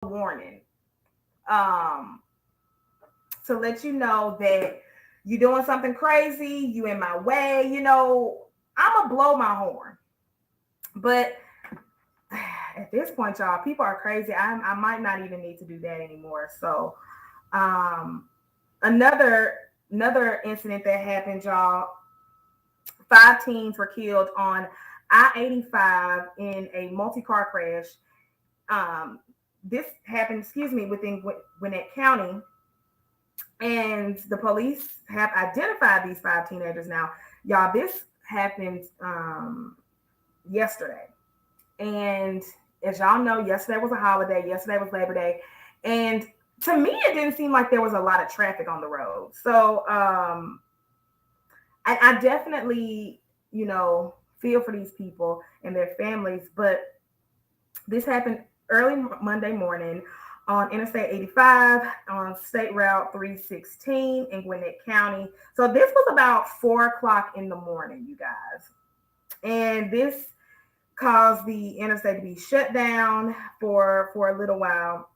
warning um, to let you know that you're doing something crazy, you in my way, I'm going to blow my horn. But at this point, y'all, people are crazy. I might not even need to do that anymore. So, um, another another incident that happened, y'all. 5 teens were killed on I-85 in a multi-car crash. This happened, within Gwinnett County, and the police have identified these 5 teenagers. Now, y'all, this happened yesterday. And as y'all know, yesterday was a holiday. Yesterday was Labor Day. And to me, it didn't seem like there was a lot of traffic on the road. So I definitely, feel for these people and their families. But this happened early Monday morning on Interstate 85 on State Route 316 in Gwinnett County. So this was about 4 o'clock in the morning, you guys. And this caused the interstate to be shut down for a little while.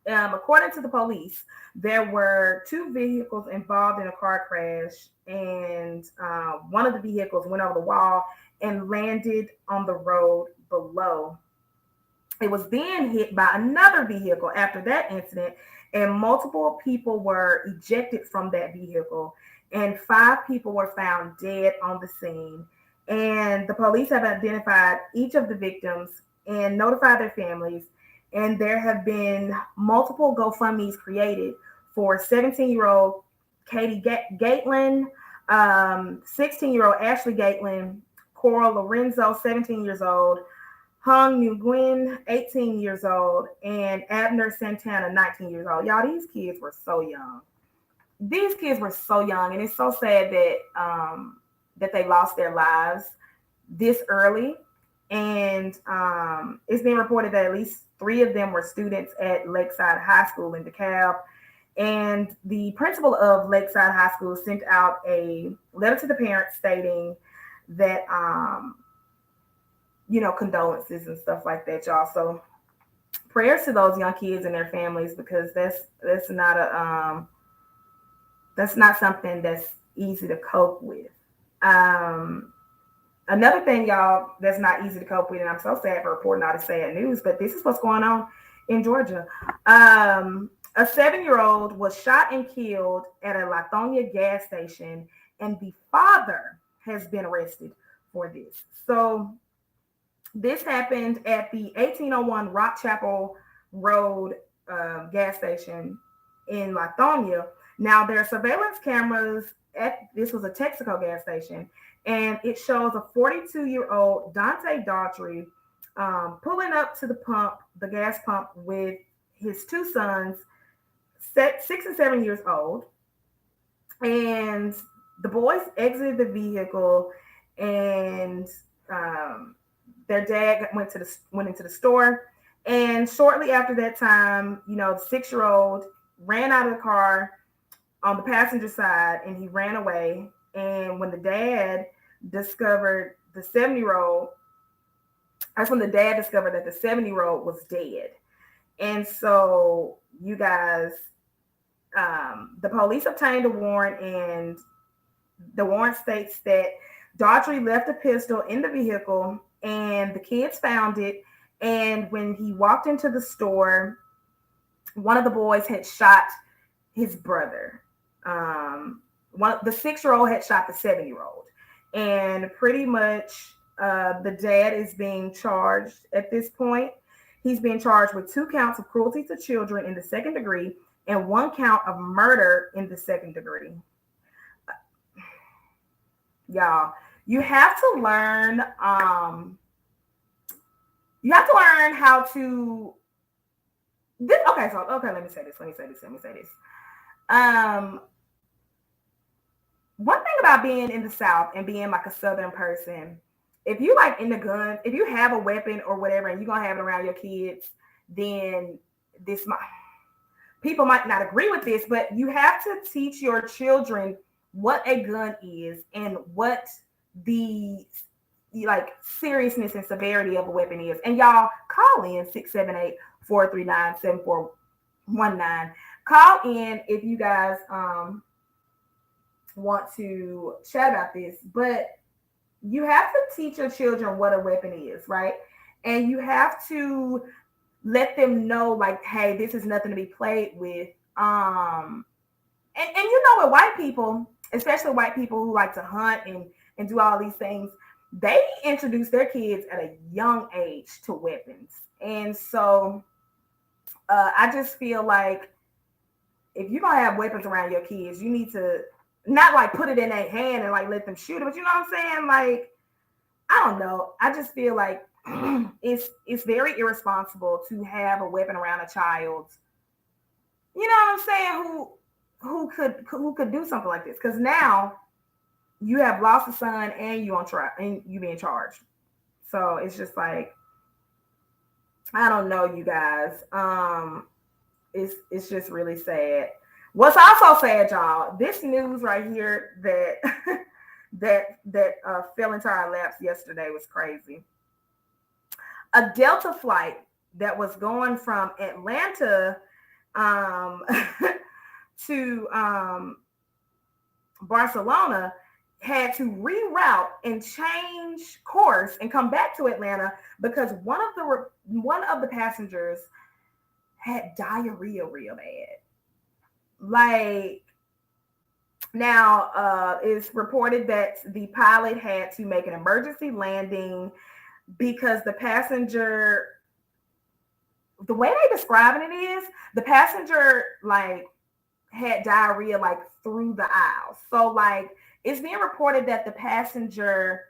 According to the police, there were 2 vehicles involved in a car crash, and one of the vehicles went over the wall and landed on the road below. It was then hit by another vehicle after that incident, and multiple people were ejected from that vehicle, and 5 people were found dead on the scene. And the police have identified each of the victims and notified their families. And there have been multiple GoFundMe's created for 17-year-old Katie Gatelin, 16-year-old Ashley Gatelin, Coral Lorenzo, 17 years old, Hung Nguyen, 18 years old, and Abner Santana, 19 years old. Y'all, these kids were so young. These kids were so young, and it's so sad that they lost their lives this early. And it's been reported that at least 3 of them were students at Lakeside High School in DeKalb. And the principal of Lakeside High School sent out a letter to the parents stating that, condolences and stuff like that, y'all. So prayers to those young kids and their families, because that's not something that's easy to cope with. Another thing, y'all, that's not easy to cope with, and I'm so sad for reporting all this sad news, but this is what's going on in Georgia. A 7-year-old was shot and killed at a Lithonia gas station, and the father has been arrested for this. So this happened at the 1801 Rock Chapel Road gas station in Lithonia. Now, there are surveillance cameras this was a Texaco gas station, and it shows a 42-year-old Dante Daughtry pulling up to the gas pump with his 2 sons, 6 and 7 years old. And the boys exited the vehicle, and their dad went into the store. And shortly after that time, the 6-year-old ran out of the car on the passenger side, and he ran away. And when the dad discovered the 7-year-old, that's when the dad discovered that the 7-year-old was dead. And so, you guys, the police obtained a warrant, and the warrant states that Daughtry left a pistol in the vehicle, and the kids found it. And when he walked into the store, one of the boys had shot his brother. The 6-year-old had shot the 7-year-old, and pretty much the dad is being charged at this point. He's being charged with 2 counts of cruelty to children in the 2nd degree and 1 count of murder in the 2nd degree. Y'all, you have to learn. You have to learn how to. Okay. Let me say this. One thing about being in the South and being like a Southern person, if you like in the gun, if you have a weapon or whatever, and you're gonna have it around your kids, then people might not agree with this, but you have to teach your children what a gun is and what the seriousness and severity of a weapon is. And y'all, call in 439-7419. Call in if you guys want to chat about this. But you have to teach your children what a weapon is, right? And you have to let them know, like, hey, this is nothing to be played with. And you know, with white people, especially white people who like to hunt and do all these things, they introduce their kids at a young age to weapons. And so I just feel like if you're gonna have weapons around your kids, you need to not like put it in their hand and like let them shoot it, but you know what I'm saying? Like, I don't know. I just feel like it's very irresponsible to have a weapon around a child. You know what I'm saying? Who could do something like this? Because now you have lost a son and you on trial and you being charged. So it's just like, I don't know, you guys. It's just really sad. What's also sad, y'all, this news right here that that fell into our laps yesterday was crazy. A Delta flight that was going from Atlanta um, to Barcelona had to reroute and change course and come back to Atlanta because one of the passengers had diarrhea real bad. Like, now, it's reported that the pilot had to make an emergency landing because the passenger, the way they describing it is, the passenger like had diarrhea like through the aisle. So like it's being reported that the passenger,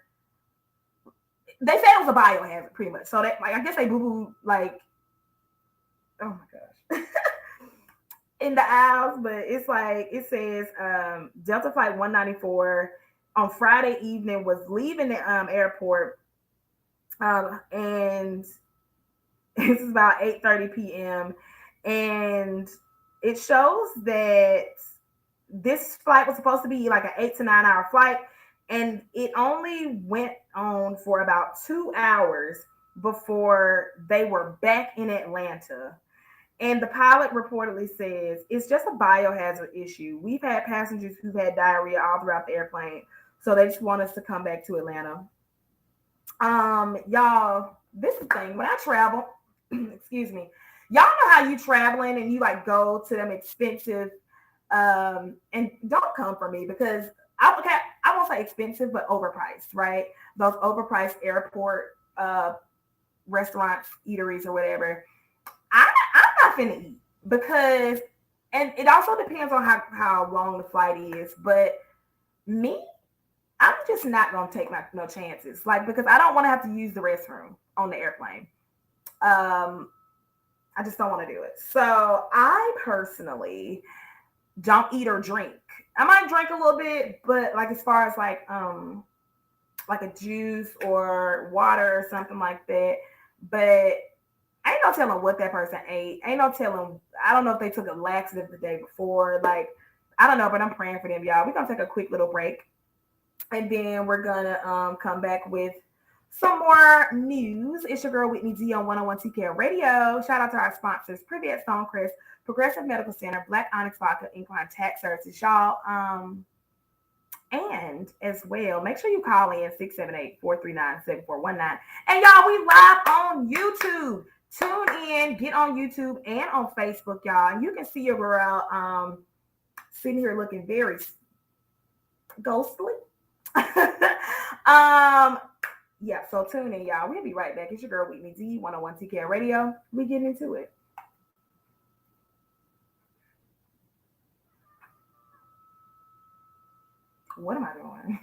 they said it was a biohazard pretty much. So that, like, I guess they boo boo like, oh my gosh. In the aisles, but it's like it says Delta Flight 194 on Friday evening was leaving the airport, and this is about 8:30 p.m. and it shows that this flight was supposed to be like an 8 to 9 hour flight, and it only went on for about 2 hours before they were back in Atlanta. And the pilot reportedly says it's just a biohazard issue. We've had passengers who've had diarrhea all throughout the airplane, so they just want us to come back to Atlanta. Y'all, this is the thing. When I travel, excuse me, y'all know how you traveling and you like go to them expensive, and don't come for me because I won't say expensive, but overpriced, right? Those overpriced airport restaurants, eateries, or whatever. I'm not finna eat because, and it also depends on how long the flight is. But me, I'm just not gonna take no chances, like because I don't want to have to use the restroom on the airplane. Um, I just don't want to do it. So I personally don't eat or drink. I might drink a little bit, but like as far as like a juice or water or something like that. But ain't no telling what that person ate. Ain't no telling. I don't know if they took a laxative the day before. Like, I don't know, but I'm praying for them, y'all. We're gonna take a quick little break, and then we're gonna come back with some more news. It's your girl Whitney D on 101 TKO Radio. Shout out to our sponsors: Privet Stonecrest, Progressive Medical Center, Black Onyx Vodka, Incline Tax Services, y'all. And as well, make sure you call in 678-439-7419. And y'all, we live on YouTube. Tune in, get on YouTube and on Facebook, y'all. And you can see your girl sitting here looking very ghostly. Yeah, so tune in, y'all. We'll be right back. It's your girl Whitney D, 101 TK Radio. We get into it. What am I doing?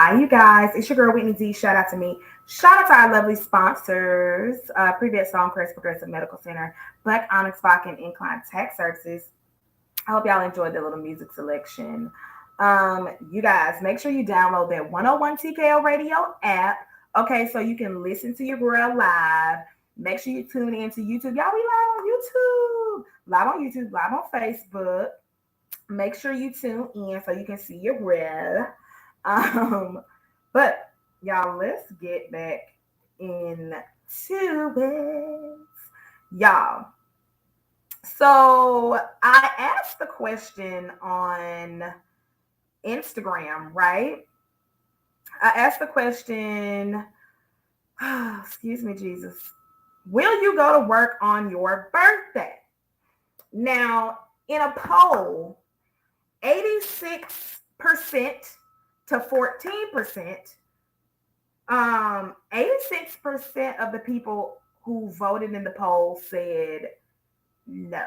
Hi, you guys. It's your girl, Whitney Z. Shout out to me. Shout out to our lovely sponsors, Previous Songcrest Progressive Medical Center, Black Onyx Vodka and Incline Tax Services. I hope y'all enjoyed the little music selection. You guys, make sure you download that 101 TKO Radio app. Okay, so you can listen to your girl live. Make sure you tune in to YouTube. Y'all, we live on YouTube, live on Facebook. Make sure you tune in so you can see your girl. But y'all, let's get back into it. Y'all. So I asked the question on Instagram, right? I asked the question, excuse me, Jesus. Will you go to work on your birthday? Now, in a poll, 86% to 14%, 86% of the people who voted in the poll said no,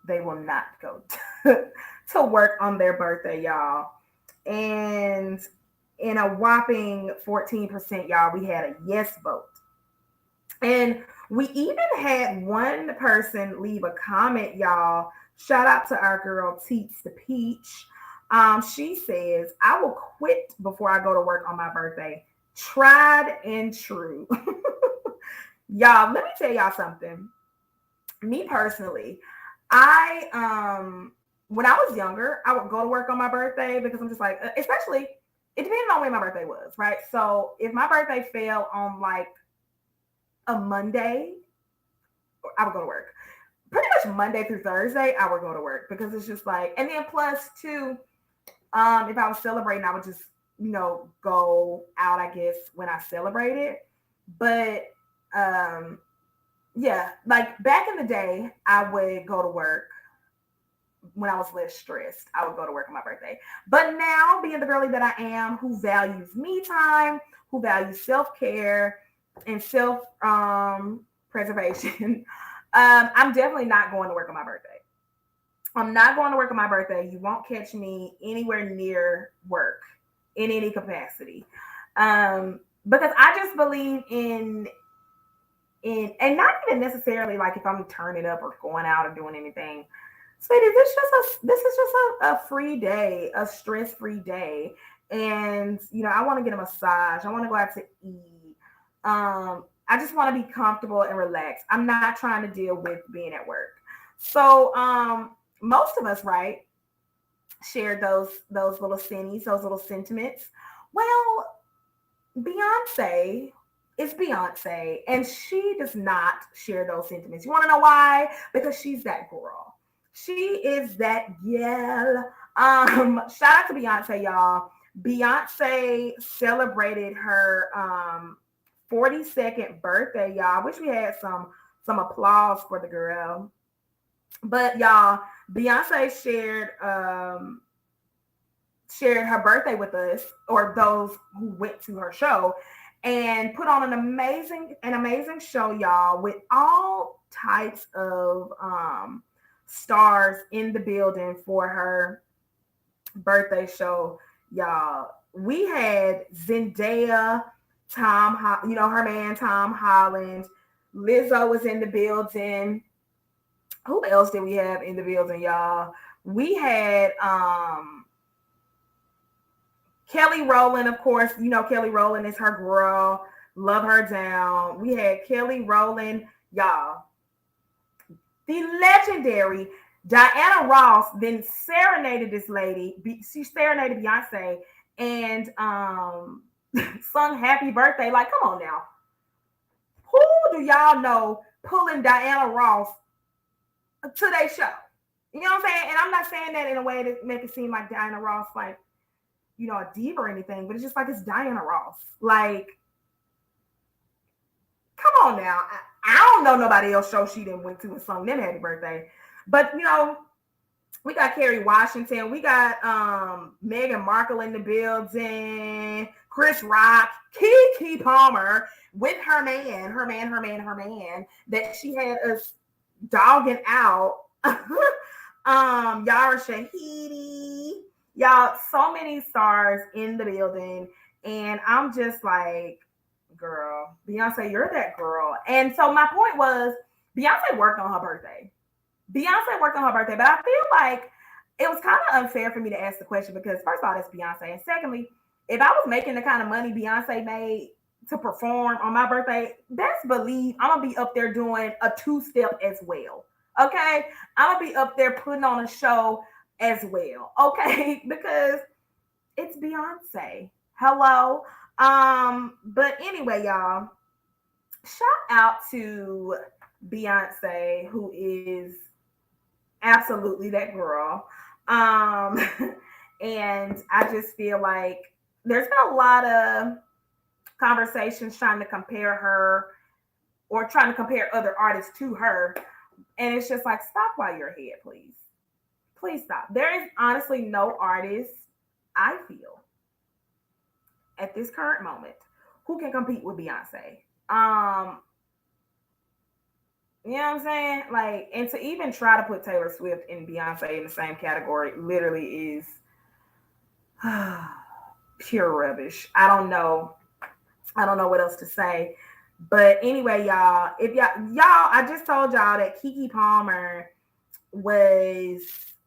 they will not go to work on their birthday, y'all. And in a whopping 14%, y'all, we had a yes vote. And we even had one person leave a comment, y'all. Shout out to our girl, Teets the Peach. She says, I will quit before I go to work on my birthday. Tried and true. Y'all, let me tell y'all something. Me personally, when I was younger, I would go to work on my birthday because I'm just like, especially, it depended on when my birthday was, right? So if my birthday fell on like a Monday, I would go to work. Pretty much Monday through Thursday, I would go to work because it's just like, and then plus too, if I was celebrating, I would just, go out, I guess, when I celebrated. But yeah, like back in the day, I would go to work when I was less stressed. I would go to work on my birthday. But now, being the girly that I am, who values me time, who values self-care and self-preservation, I'm definitely not going to work on my birthday. I'm not going to work on my birthday. You won't catch me anywhere near work in any capacity. Because I just believe in and not even necessarily like if I'm turning up or going out or doing anything. Sweetie, this is just a free day, a stress-free day. And I want to get a massage. I want to go out to eat. I just want to be comfortable and relaxed. I'm not trying to deal with being at work. So most of us, right, shared those little sinnies, those little sentiments. Well, Beyonce is Beyonce, and she does not share those sentiments. You want to know why? Because she's that girl. She is that gal. Shout out to Beyonce, y'all. Beyonce celebrated her 42nd birthday, y'all. I wish we had some applause for the girl. But y'all, Beyonce shared her birthday with us, or those who went to her show, and put on an amazing show, y'all, with all types of stars in the building for her birthday show, y'all. We had Zendaya, her man Tom Holland, Lizzo was in the building. Who else did we have in the building, y'all? We had Kelly Rowland, of course. Kelly Rowland is her girl. Love her down. We had Kelly Rowland, y'all. The legendary Diana Ross then serenaded this lady. She serenaded Beyonce and sung Happy Birthday. Like, come on now. Who do y'all know pulling Diana Ross to their show? You know what I'm saying? And I'm not saying that in a way to make it seem like Diana Ross, like, a diva or anything, but it's just like it's Diana Ross. Like, come on now. I don't know nobody else show she didn't went to and sung them Happy Birthday. But we got Kerry Washington, we got Meghan Markle in the building, Chris Rock, Keke Palmer with her man that she had us dogging out. Yara Shahidi. Y'all, so many stars in the building. And I'm just like, girl, Beyonce, you're that girl. And so my point was, Beyonce worked on her birthday. Beyonce worked on her birthday, but I feel like it was kind of unfair for me to ask the question because first of all, that's Beyonce, and secondly, if I was making the kind of money Beyonce made to perform on my birthday, best believe I'm gonna be up there doing a two-step as well. Okay, I'm gonna be up there putting on a show as well. Okay, because it's Beyonce. Hello. But anyway, y'all, shout out to Beyonce, who is absolutely that girl. Um, and I just feel like there's been a lot of conversations trying to compare her or trying to compare other artists to her. And it's just like, stop while you're ahead, please. Please stop. There is honestly no artist, I feel, at this current moment who can compete with Beyonce. You know what I'm saying? Like, and to even try to put Taylor Swift and Beyonce in the same category literally is pure rubbish. I don't know. I don't know what else to say. But anyway, y'all, if I just told y'all that Keke Palmer was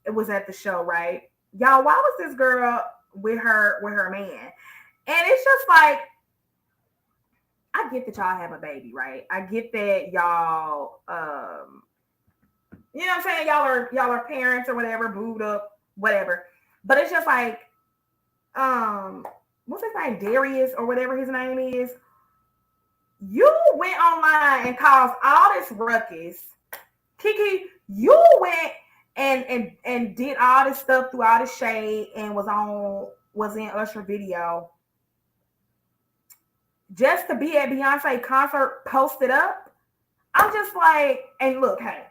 at the show, right? Y'all, why was this girl with her man? And it's just like, I get that y'all have a baby, right? I get that y'all you know what I'm saying? Y'all are parents or whatever, booed up, whatever. But it's just like, what's his name? Darius or whatever his name is. You went online and caused all this ruckus. Keke, you went and did all this stuff through all this shade and was in Usher video just to be at Beyonce concert posted up. I'm just like, and look, hey,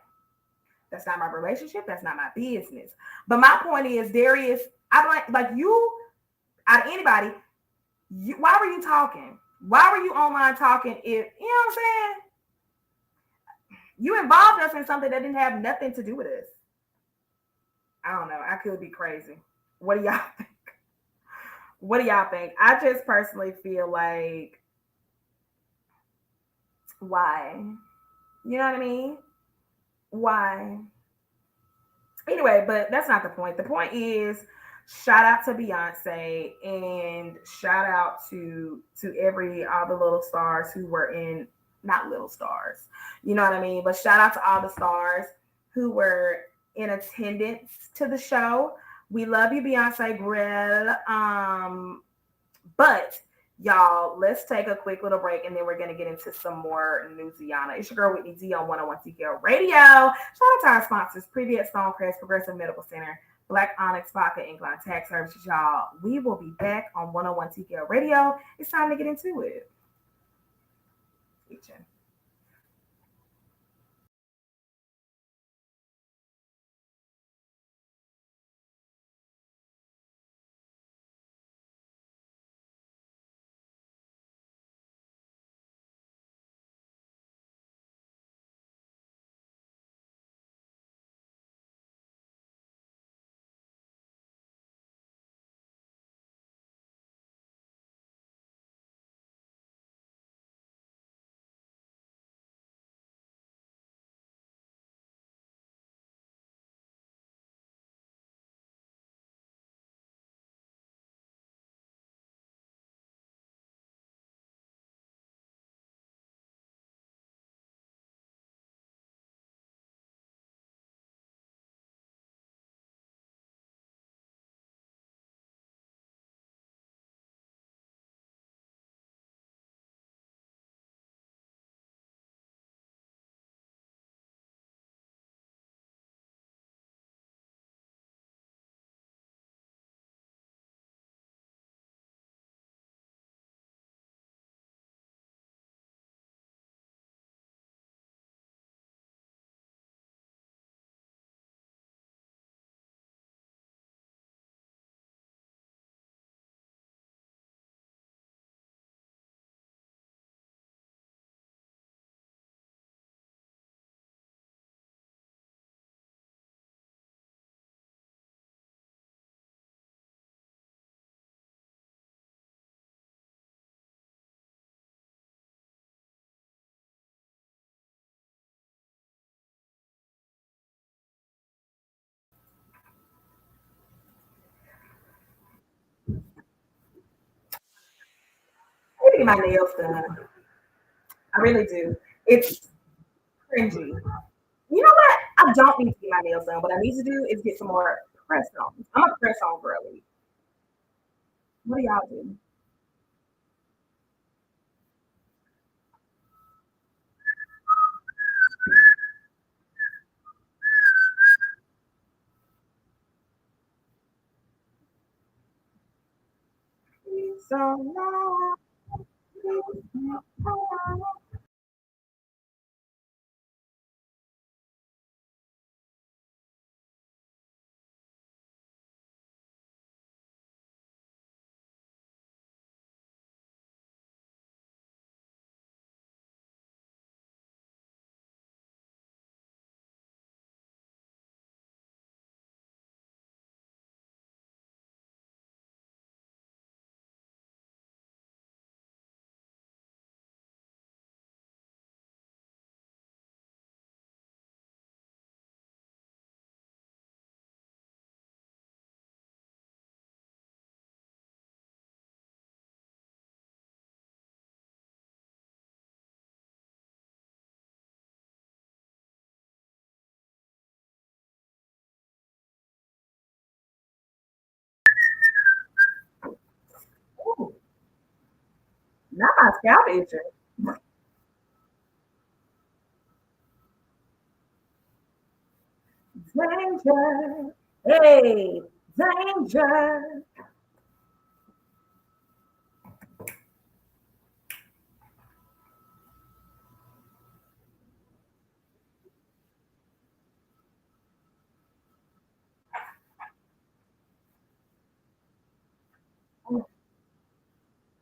that's not my relationship. That's not my business. But my point is, Darius, I like you out of anybody. Why were you talking? Why were you online talking? If you know what I'm saying, you involved us in something that didn't have nothing to do with us. I don't know. I could be crazy. What do y'all think? What do y'all think? I just personally feel like, why? You know what I mean? Why? Anyway, but that's not the point. The point is, shout out to Beyonce and shout out to every all the little stars who were in, not little stars, you know what I mean, but shout out to all the stars who were in attendance to the show. We love you, Beyonce Grill. But y'all, let's take a quick little break and then we're going to get into some more Louisiana. It's your girl Whitney D on 101 TKO Radio. Shout out to our sponsors, Previous Stonecrest Progressive Medical Center, Black Onyx Vodka, Incline Tax Services. Y'all, we will be back on 101 TKO Radio. It's time to get into it. get my nails done. I really do. It's cringy. You know what? I don't need to get my nails done. What I need to do is get some more press on. I'm a press on girly. What do y'all do? So now, ooh, not my scalp itching. Danger. Hey, danger.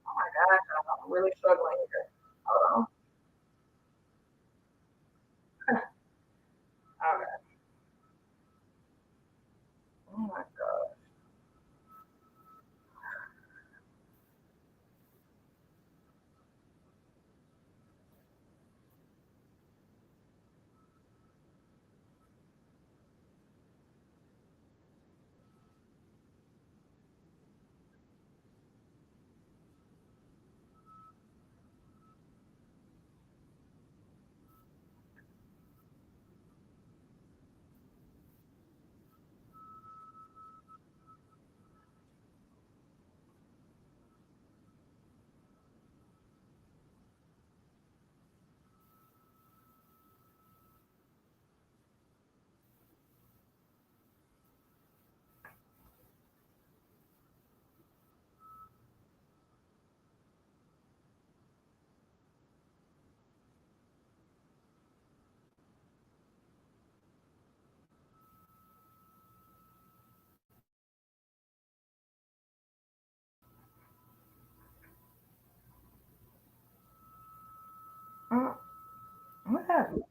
Oh my gosh, I'm really struggling here. Hold on. All right. Oh my god. Uh, what happened?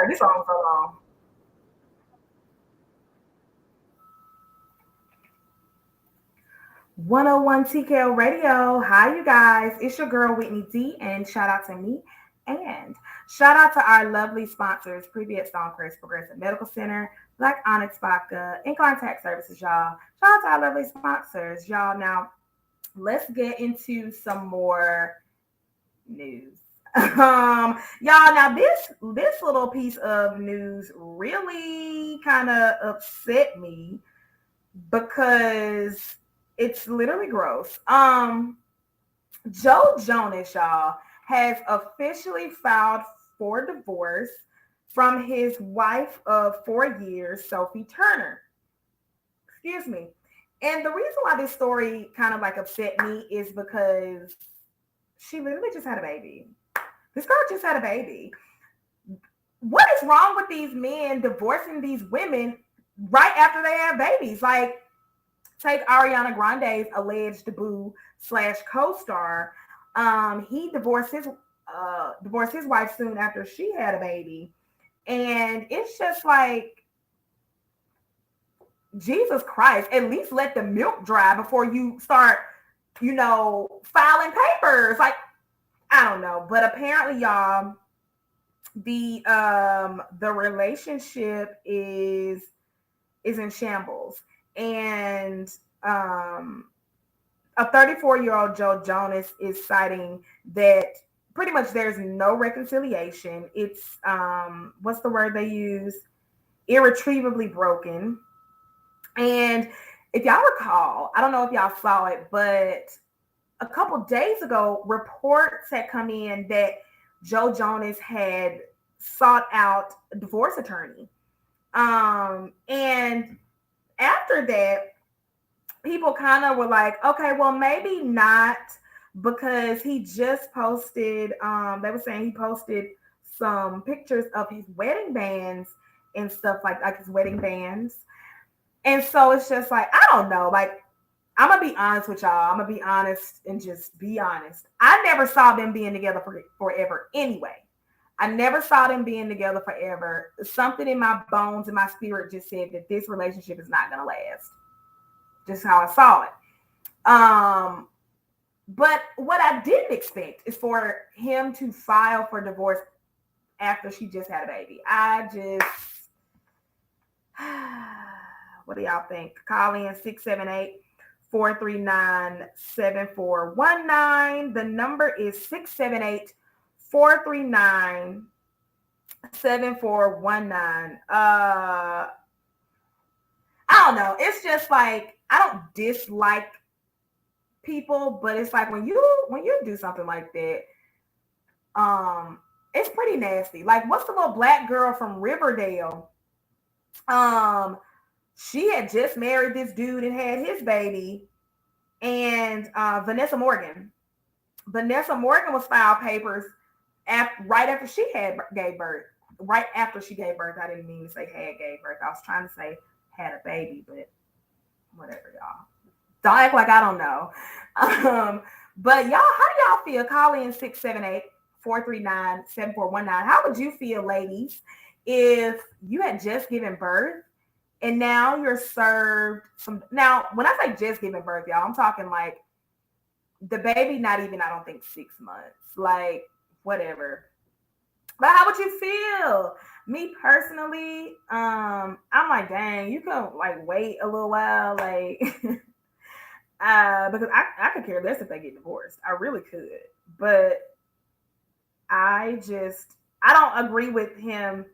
Sorry, this song was so long. 101 TKO Radio. Hi, you guys. It's your girl, Whitney D, and shout out to me. And shout out to our lovely sponsors, Previous Stonecrest Progressive Medical Center, Black Onyx Vodka, Incline Tax Services, y'all. Shout out to our lovely sponsors, y'all. Now, let's get into some more news. Y'all, now this little piece of news really kind of upset me because it's literally gross. Joe Jonas, y'all, has officially filed for divorce from his wife of 4 years, Sophie Turner. Excuse me. And the reason why this story kind of like upset me is because she literally just had a baby. This girl just had a baby. What is wrong with these men divorcing these women right after they have babies? Like, take Ariana Grande's alleged boo / co-star. He divorced his wife soon after she had a baby. And it's just like, Jesus Christ, at least let the milk dry before you start, filing papers. Like, I don't know. But apparently, y'all, the relationship is in shambles. And a 34-year-old Joe Jonas is citing that pretty much there's no reconciliation. It's what's the word they use? Irretrievably broken. And if y'all recall, I don't know if y'all saw it, but a couple days ago, reports had come in that Joe Jonas had sought out a divorce attorney. And after that, people kind of were like, okay, well, maybe not, because he just posted, they were saying he posted some pictures of his wedding bands and stuff like his wedding bands. And so it's just like, I don't know, like, I'm going to be honest with y'all. I'm going to be honest and just be honest. I never saw them being together forever anyway. I never saw them being together forever. Something in my bones and my spirit just said that this relationship is not going to last. Just how I saw it. But what I didn't expect is for him to file for divorce after she just had a baby. What do y'all think? Call in 678-439-7419. The number is 678-439-7419. I don't know. It's just like, I don't dislike people, but it's like when you do something like that, it's pretty nasty. Like, what's the little black girl from Riverdale? She had just married this dude and had his baby. And Vanessa Morgan was filed papers right after she gave birth. Right after she gave birth. I didn't mean to say gave birth. I was trying to say had a baby, but whatever, y'all. Don't act like I don't know. But y'all, how do y'all feel? Call in 678-439-7419. How would you feel, ladies, if you had just given birth and now you're served some? Now, when I say just giving birth, y'all, I'm talking like the baby, not even, I don't think 6 months, like whatever. But how would you feel? Me personally, I'm like, dang, you can like wait a little while, like, because I could care less if they get divorced. I really could, but I don't agree with him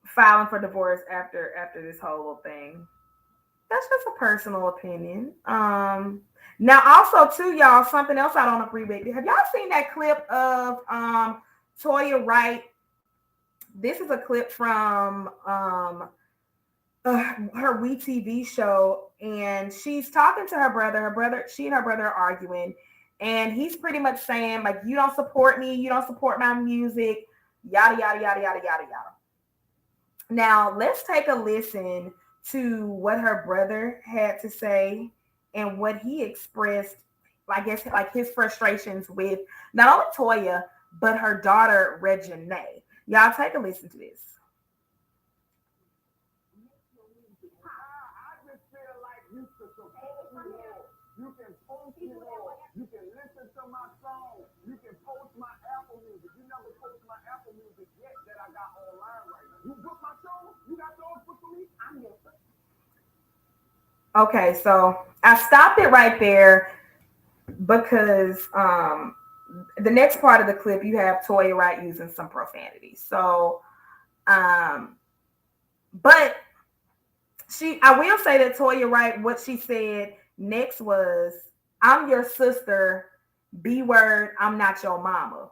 filing for divorce after this whole little thing. That's just a personal opinion. Now also too, y'all, something else I don't agree with. Have y'all seen that clip of Toya Wright? This is a clip from her WeTV show, and she's talking to her brother. She and her brother are arguing, and he's pretty much saying, like, you don't support me, you don't support my music, yada yada yada yada yada yada. Now let's take a listen to what her brother had to say and what he expressed, I guess, like his frustrations with not only Toya but her daughter Reginae. Y'all take a listen to this. I just feel like you should support me more. You can post me more. You can listen to my song. You can post my Apple Music. You never post my Apple Music yet that I got online right now. You book my show? You got those booked for me? I'm your friend. Okay, so I stopped it right there because the next part of the clip you have Toya Wright using some profanity. So um but I will say that Toya Wright, what she said next was, I'm your sister, B word, I'm not your mama.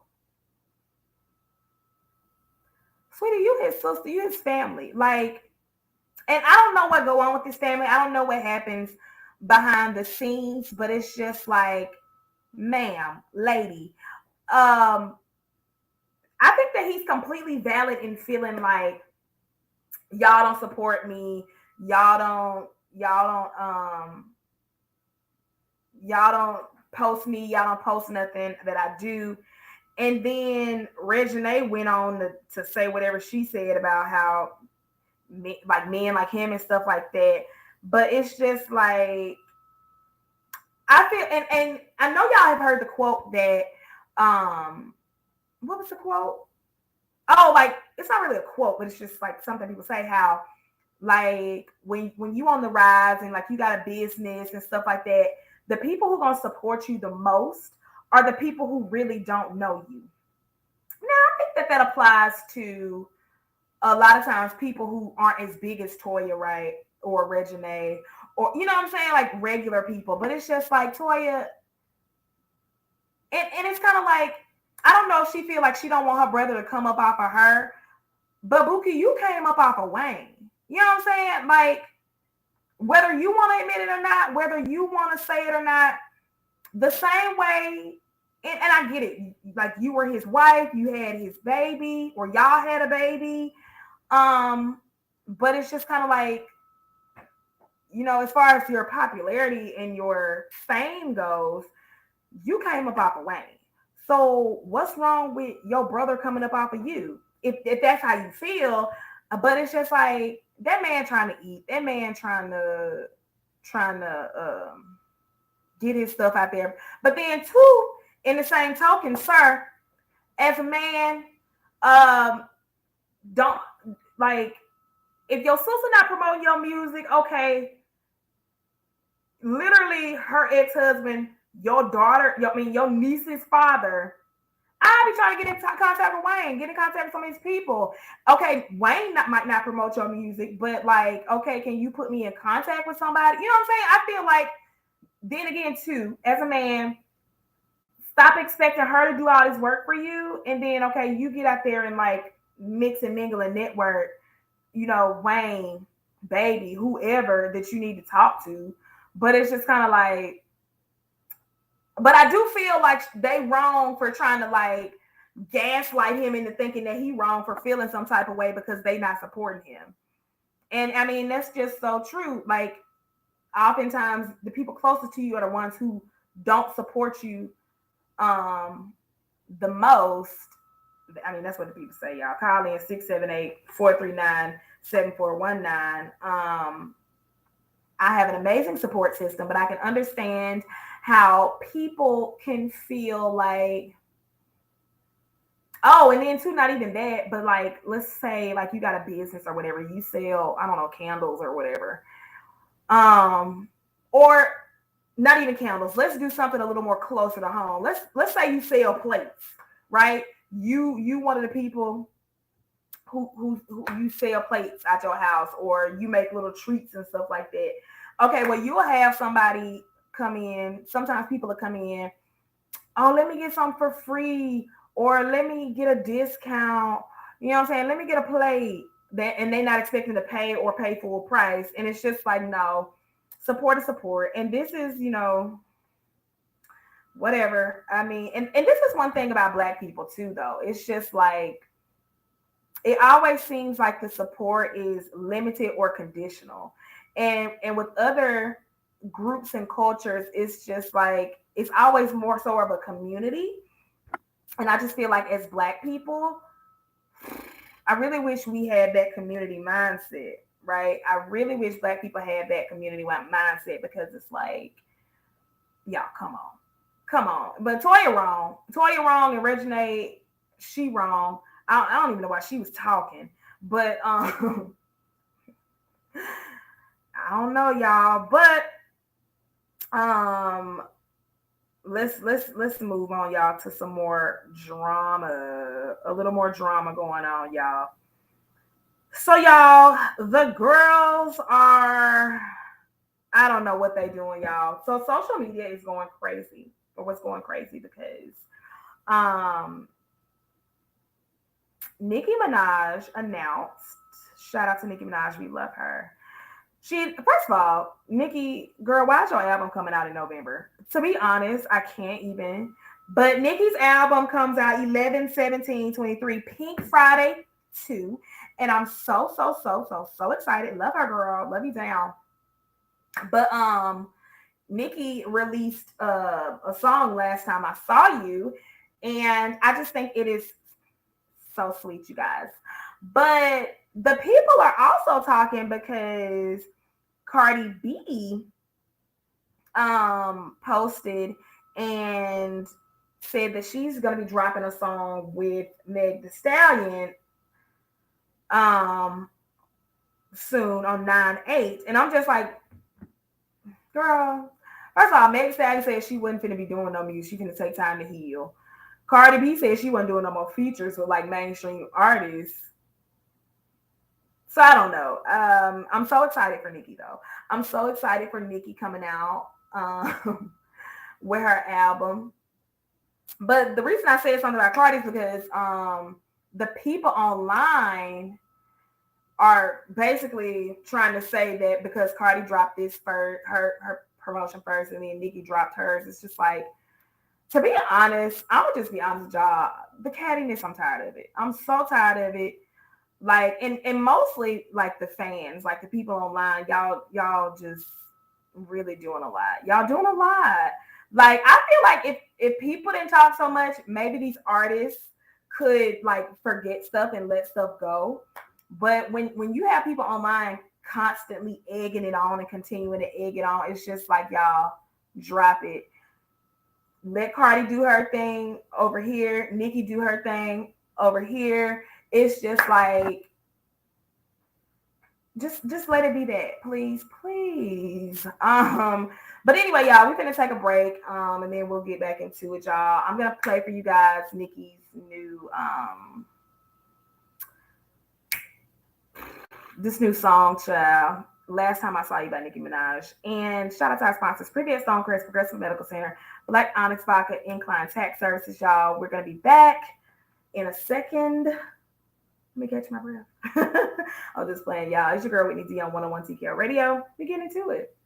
Sweetie, you his sister, you his family. Like, and I don't know what go on with this family. I don't know what happens behind the scenes, but it's just like, ma'am, lady. Um, I think that he's completely valid in feeling like y'all don't support me, y'all don't, y'all don't, y'all don't post me, y'all don't post nothing that I do. And then Reginae went on to say whatever she said about how like men like him and stuff like that. But it's just like, I feel, and I know y'all have heard the quote that what was the quote? Oh, like it's not really a quote, but it's just like something people say, how like when you on the rise and like you got a business and stuff like that, the people who are gonna support you the most are the people who really don't know you. Now I think that applies to a lot of times people who aren't as big as Toya, right? Or Reginae, or you know what I'm saying, like regular people. But it's just like Toya, and it's kind of like, I don't know if she feel like she don't want her brother to come up off of her, but Buki, you came up off of Wayne. You know what I'm saying? Like, whether you want to admit it or not, whether you want to say it or not, the same way, and I get it, like you were his wife, you had his baby, or y'all had a baby. But it's just kind of like, you know, as far as your popularity and your fame goes, you came up off of Wayne. So what's wrong with your brother coming up off of you? If that's how you feel, but it's just like that man trying to eat, that man trying to get his stuff out there. But then too, in the same token, sir, as a man, um, don't like, if your sister not promoting your music, okay, literally her ex-husband, your daughter, I mean your niece's father, I'll be trying to get in contact with Wayne, get in contact with some of these people. Okay, Wayne might not promote your music, but like, okay, can you put me in contact with somebody? You know what I'm saying? I feel like, then again, too, as a man, stop expecting her to do all this work for you, and then okay, you get out there and like mix and mingle and network. You know, Wayne, baby, whoever that you need to talk to, but it's just kind of like, but I do feel like they wrong for trying to like gaslight him into thinking that he wrong for feeling some type of way because they not supporting him. And I mean, that's just so true. Like, oftentimes the people closest to you are the ones who don't support you um the most. I mean, that's what the people say, y'all. Call in 678-439-7419. I have an amazing support system, but I can understand how people can feel like, oh, and then too, not even that, but like, let's say like you got a business or whatever, you sell, I don't know, candles or whatever. Or not even candles. Let's do something a little more closer to home. Let's say you sell plates, right? You one of the people who you sell plates at your house, or you make little treats and stuff like that. Okay, well, you'll have somebody come in. Sometimes people will come in, oh, let me get some for free, or let me get a discount. You know what I'm saying? Let me get a plate. That, and they're not expecting to pay full price. And it's just like, no, support is support. And this is, you know, whatever. I mean, and this is one thing about Black people too, though. It's just like, it always seems like the support is limited or conditional. And with other groups and cultures, it's just like, it's always more so of a community. And I just feel like as Black people, I really wish we had that community mindset, right? I really wish Black people had that community mindset because it's like, y'all, come on. But Toya wrong, and Reginae, she wrong. I don't even know why she was talking, but I don't know, y'all. But um, let's move on, y'all, to some more drama. A little more drama going on, y'all. So, y'all, the girls are, I don't know what they doing, y'all. So social media is going crazy, or what's going crazy because um Nicki Minaj announced, shout out to Nicki Minaj, we love her. She, first of all, Nicki, girl, why's your album coming out in November? To be honest, I can't even. But Nicki's album comes out 11/17/23, Pink Friday 2. And I'm so excited. Love her, girl. Love you down. But Nicki released a song last time I saw you, and I just think it is so sweet, you guys. But the people are also talking because Cardi B posted and said that she's gonna be dropping a song with Meg The Stallion um soon on 9/8. And I'm just like, girl, first of all, Meg Thee Stallion said she wasn't finna be doing no music. She finna take time to heal. Cardi B said she wasn't doing no more features with like mainstream artists. So I don't know. I'm so excited for Nicki though. I'm so excited for Nicki coming out with her album. But the reason I said something about Cardi is because the people online are basically trying to say that because Cardi dropped this first, her promotion first, and then Nicki dropped hers. It's just like, to be honest, I would just be honest with y'all. The cattiness, I'm tired of it. I'm so tired of it. Like, and mostly like the fans, like the people online, y'all just really doing a lot. Y'all doing a lot. Like, I feel like if people didn't talk so much, maybe these artists could like forget stuff and let stuff go. But when you have people online constantly egging it on and continuing to egg it on, it's just like, y'all, drop it. Let Cardi do her thing over here, Nicki do her thing over here. It's just like, just let it be that, please, please. But anyway, y'all, we're gonna take a break, and then we'll get back into it, y'all. I'm gonna play for you guys Nicki's new this new song, child. Last time I saw you by Nicki Minaj. And shout out to our sponsors, Previous Stonecrest Progressive Medical Center, Black Onyx Vodka, Incline Tax Services, y'all. We're gonna be back in a second. Let me catch my breath. I'm just playing, y'all. It's your girl Whitney D on 101 TKO Radio. We get into it.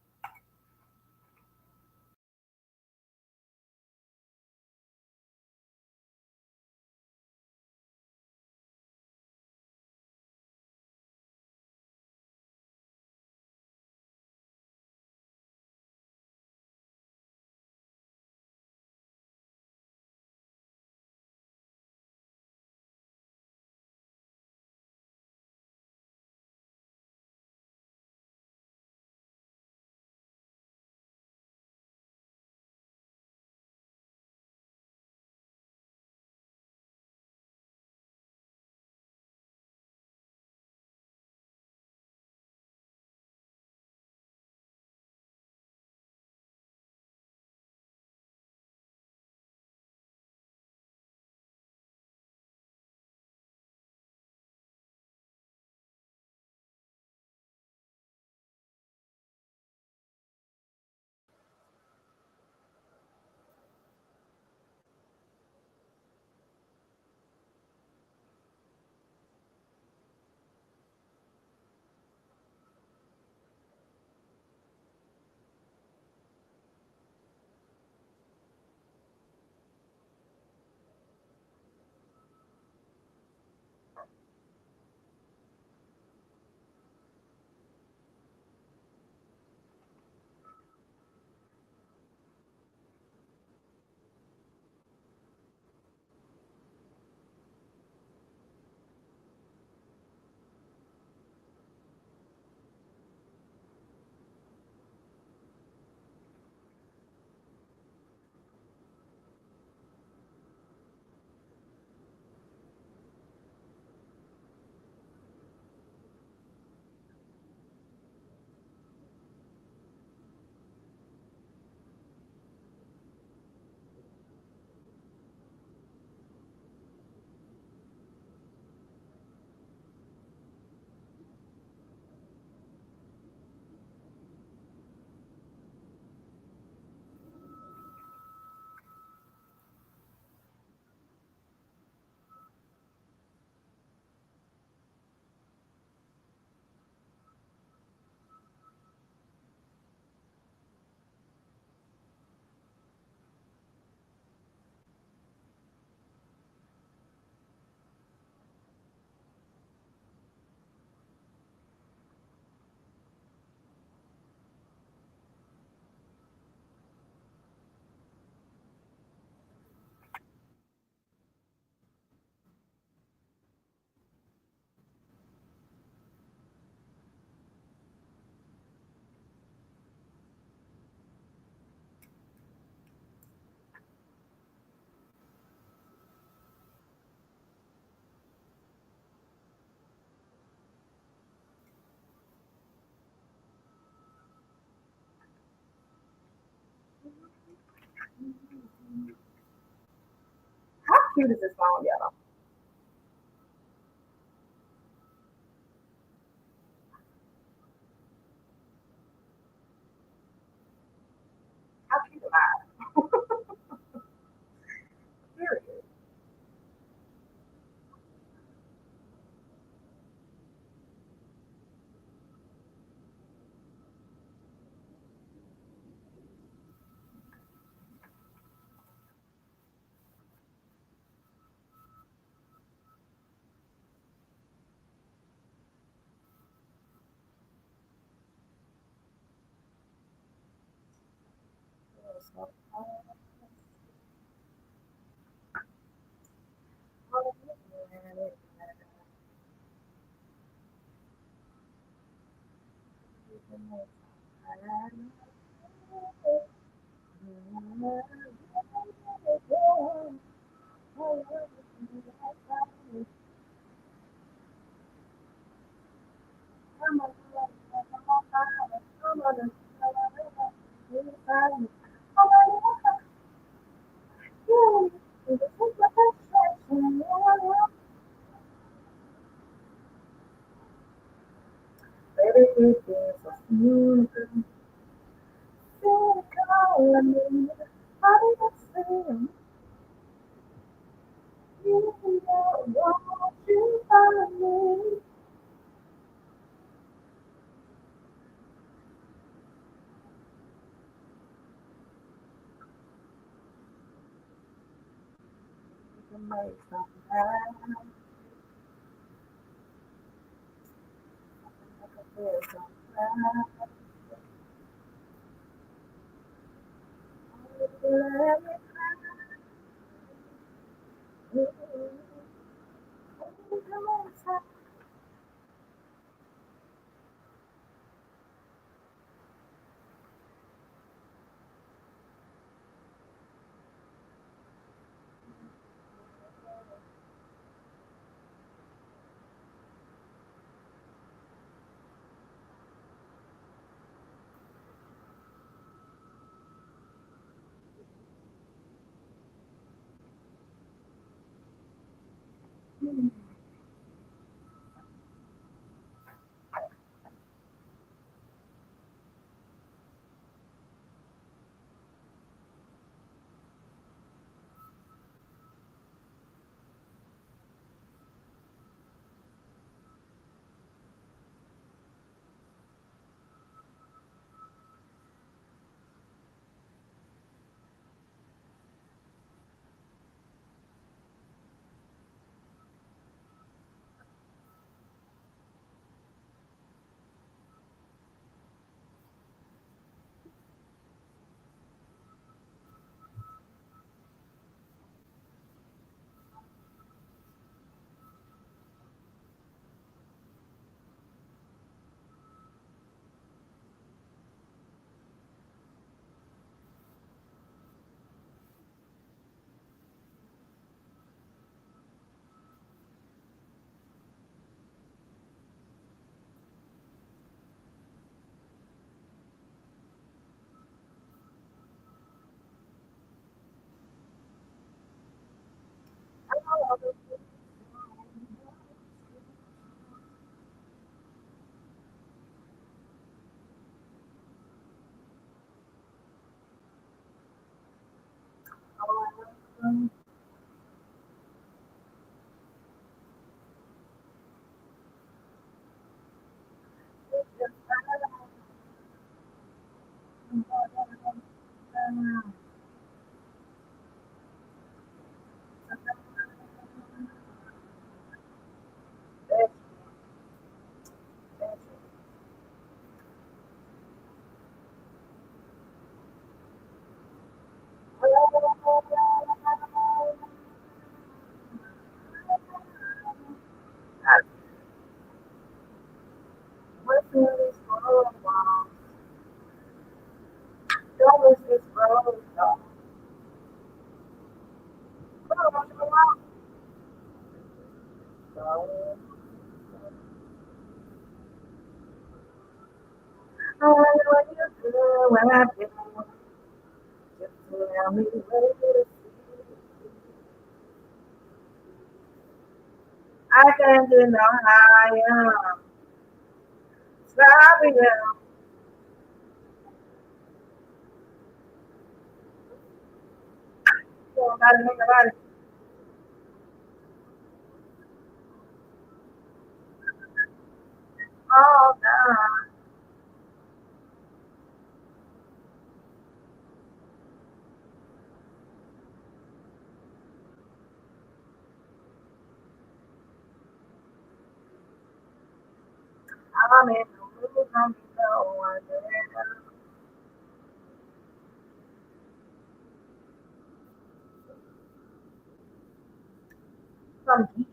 How cute is this song, y'all? How cute am I? Period. Tell me where I can't get no higher. Sorry, nobody, nobody. Oh, no. I'm in the mood, I'm so wonderful. Some geek,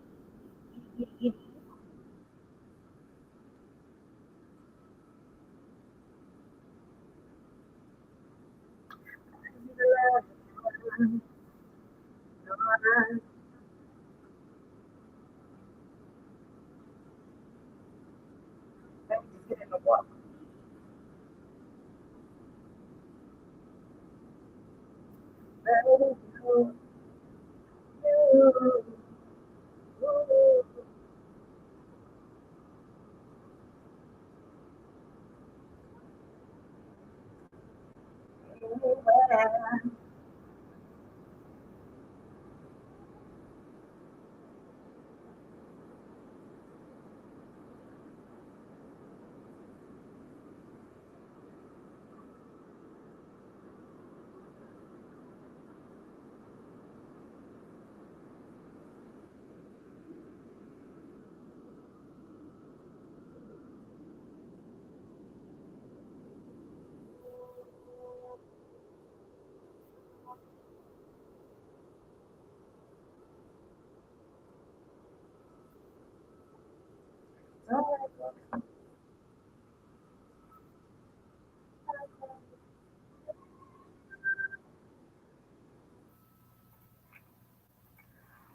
let me just get in the water. Baby, you, you.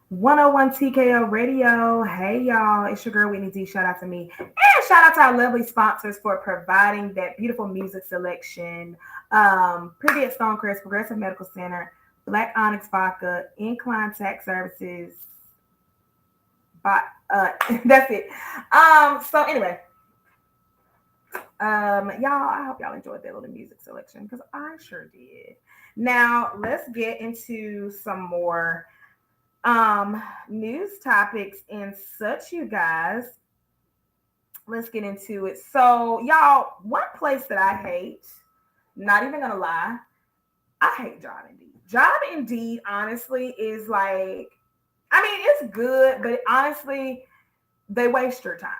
101 TKO Radio. Hey y'all, it's your girl Whitney D. Shout out to me. And shout out to our lovely sponsors for providing that beautiful music selection. Pretty Stonecrest, Progressive Medical Center, Black Onyx Vodka, Incline Tax Services. But that's it. So anyway, y'all, I hope y'all enjoyed that little music selection because I sure did. Now let's get into some more news topics and such, you guys. Let's get into it. So y'all, one place that I hate, not even gonna lie, I hate Job Indeed. Job Indeed honestly is like, I mean, it's good, but honestly they waste your time.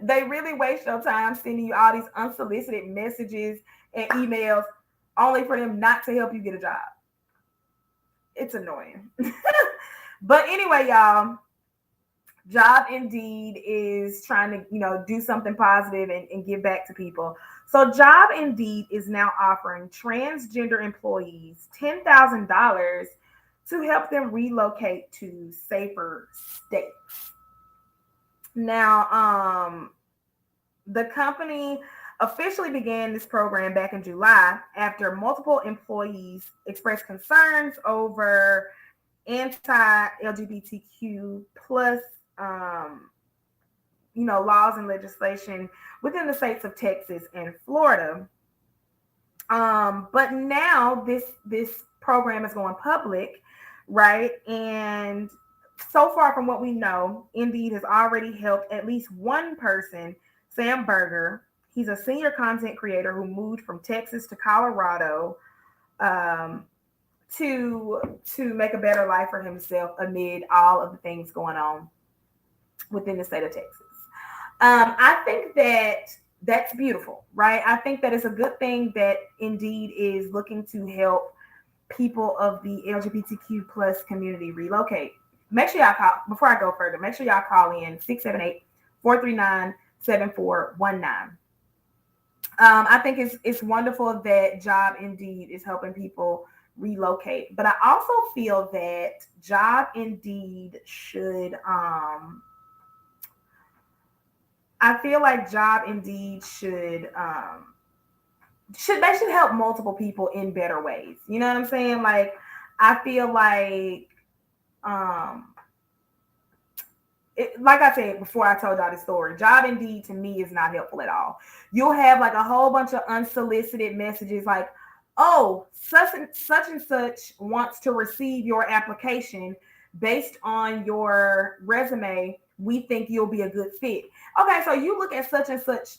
They really waste your time sending you all these unsolicited messages and emails only for them not to help you get a job. It's annoying. But anyway, y'all, Job Indeed is trying to, do something positive and give back to people. So Job Indeed is now offering transgender employees $10,000 to help them relocate to safer states. Now, the company officially began this program back in July after multiple employees expressed concerns over anti-LGBTQ plus laws and legislation within the states of Texas and Florida. But now this program is going public, right? And so far from what we know, Indeed has already helped at least one person, Sam Berger. He's a senior content creator who moved from Texas to Colorado um, to make a better life for himself amid all of the things going on within the state of Texas. I think that that's beautiful, right? I think that it's a good thing that Indeed is looking to help people of the LGBTQ plus community relocate. Make sure y'all call before I go further. Make sure y'all call in 678-439-7419. I think it's wonderful that Job Indeed is helping people relocate, but I also feel that Job Indeed should I feel like Job Indeed should should help multiple people in better ways. You know what I'm saying? Like I feel um like I said before, I told y'all this story. Job Indeed to me is not helpful at all. You'll have like a whole bunch of unsolicited messages like, "Oh, such and such wants to receive your application based on your resume. We think you'll be a good fit." Okay, so you look at such and such,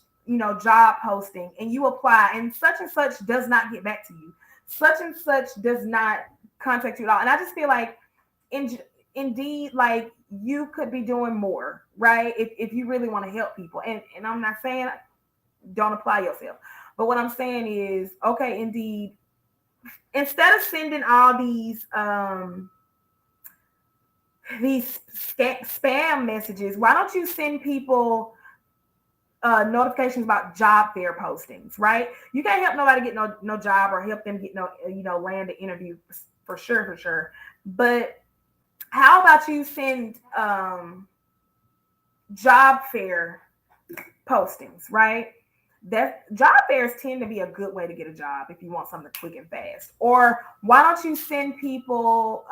job posting, and you apply, and such does not get back to you. Such and such does not contact you at all. And I just feel like in indeed, like you could be doing more, right? If you really want to help people. And I'm not saying don't apply yourself. But what I'm saying is, okay, indeed, instead of sending all these spam messages, why don't you send people notifications about job fair postings, right? You can't help nobody get no job or help them get no land an interview for sure. But how about you send job fair postings, right? That job fairs tend to be a good way to get a job if you want something quick and fast. Or why don't you send people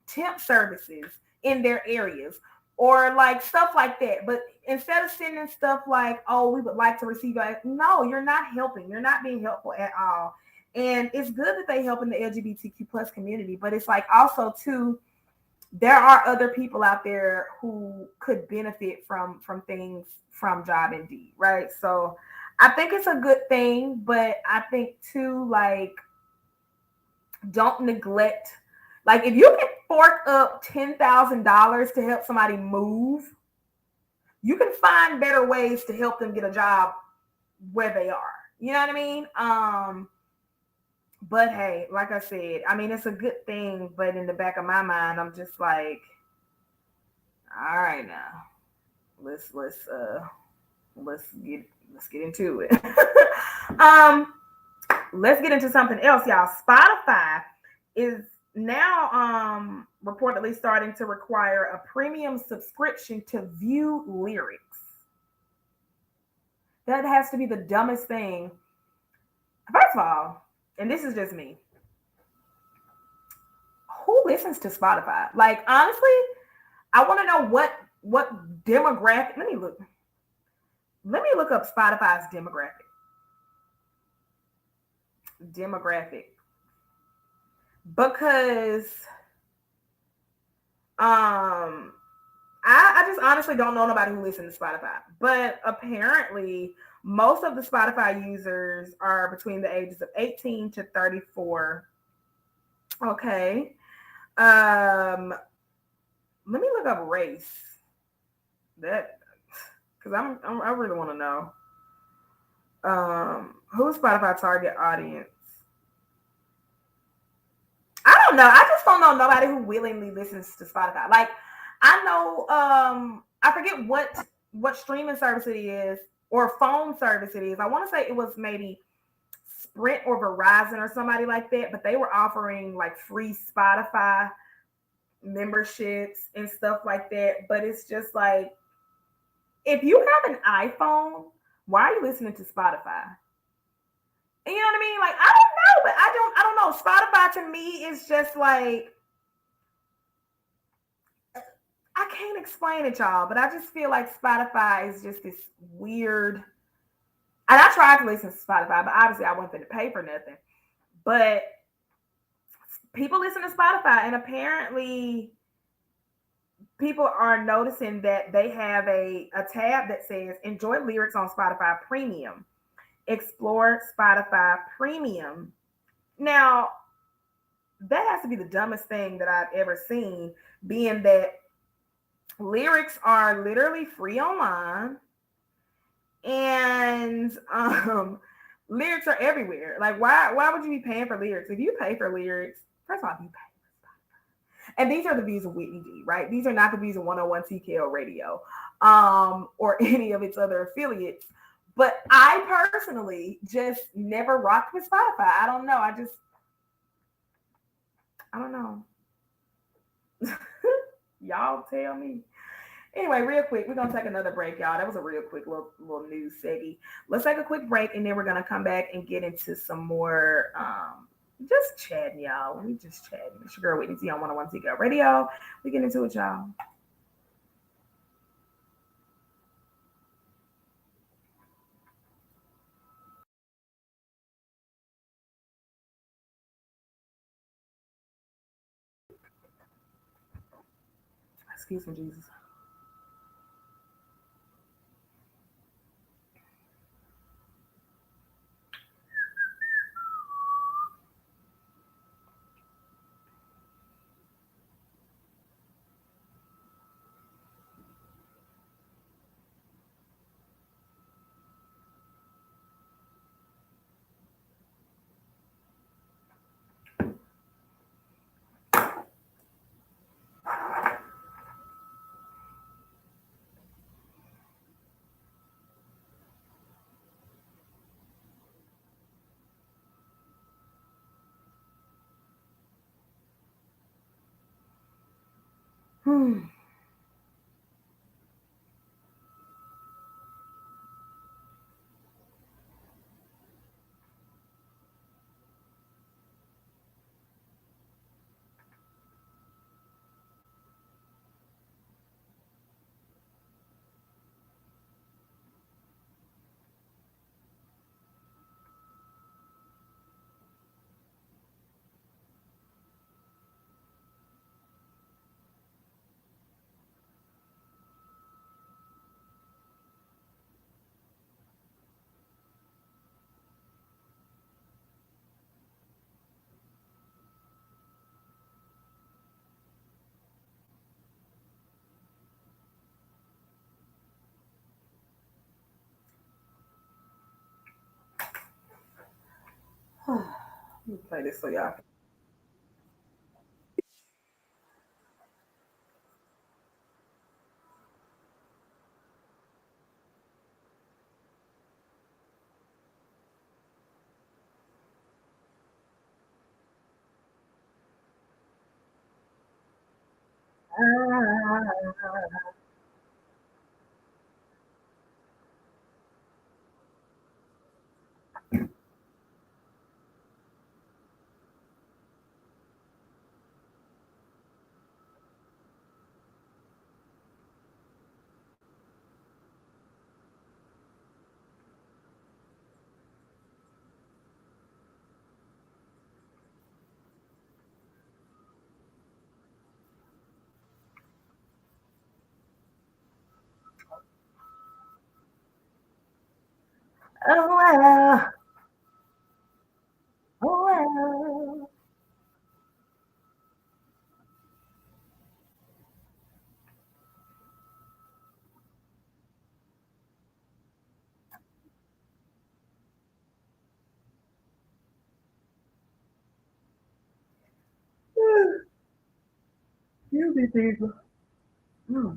temp services in their areas or like stuff like that? But instead of sending stuff like, "Oh, we would like to receive," no, you're not helping. You're not being helpful at all. And it's good that they help in the LGBTQ plus community, but it's like also too, there are other people out there who could benefit from things from Job Indeed, right? So I think it's a good thing, but I think too, like, don't neglect, like, if you can fork up $10,000 to help somebody move, you can find better ways to help them get a job where they are. You know what I mean? But hey, like I said, I mean it's a good thing, but in the back of my mind, I'm just like, all right now, let's let's uh let's get into it. um, let's get into something else, y'all. Spotify is now reportedly starting to require a premium subscription to view lyrics. That has to be the dumbest thing. First of all, and this is just me, who listens to Spotify? Like honestly, I want to know what demographic. Let me look. Let me look up Spotify's demographic because I just honestly don't know nobody who listens to Spotify, but apparently most of the Spotify users are between the ages of 18 to 34. Okay. Um, let me look up race. That because I really want to know. Who's Spotify target audience? I don't know. I just don't know nobody who willingly listens to Spotify. Like I know I forget what streaming service it is or phone service it is. I want to say it was maybe Sprint or Verizon or somebody like that, but they were offering like free Spotify memberships and stuff like that. But it's just like if you have an iPhone, why are you listening to Spotify? You know what I mean? Like I don't know, but I don't know. Spotify to me is just like I can't explain it, y'all, but I just feel like Spotify is just this weird. And I tried to listen to Spotify, but obviously I wasn't going to pay for nothing. But people listen to Spotify, and apparently people are noticing that they have a tab that says "Enjoy lyrics on Spotify Premium." Explore Spotify Premium. Now, that has to be the dumbest thing that I've ever seen, being that lyrics are literally free online and lyrics are everywhere. Like why would you be paying for lyrics? If you pay for lyrics, first of all, you pay. And these are the views of Whitney D, right? These are not the views of 101 TKO Radio or any of its other affiliates. But I personally just never rocked with Spotify. I don't know. I don't know. Y'all tell me. Anyway, real quick, we're gonna take another break, y'all. That was a real quick little news seggy. Let's take a quick break, and then we're gonna come back and get into some more just chatting, y'all. We just chatting. It's your girl Whitney T on 101 T Girl Radio. We get into it, y'all. Excuse me, Jesus. Hmm. Let me play this so y'all. Oh well, oh well. You be people. Hmm.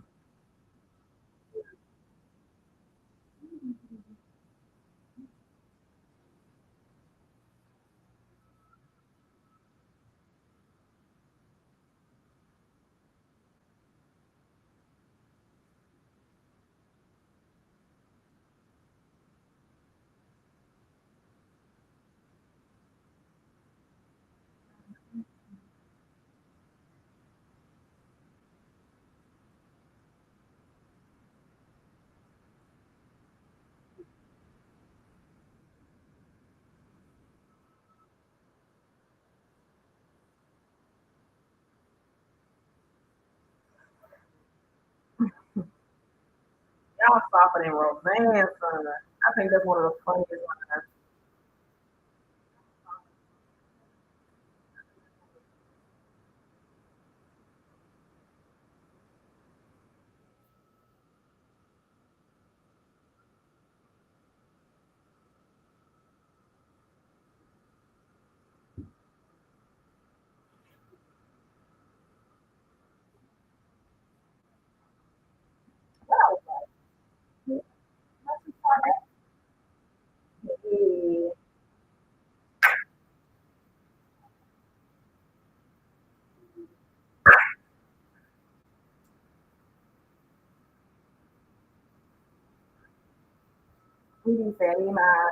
Y'all softer than Roseanne, son. I think that's one of the funniest ones. We be saying my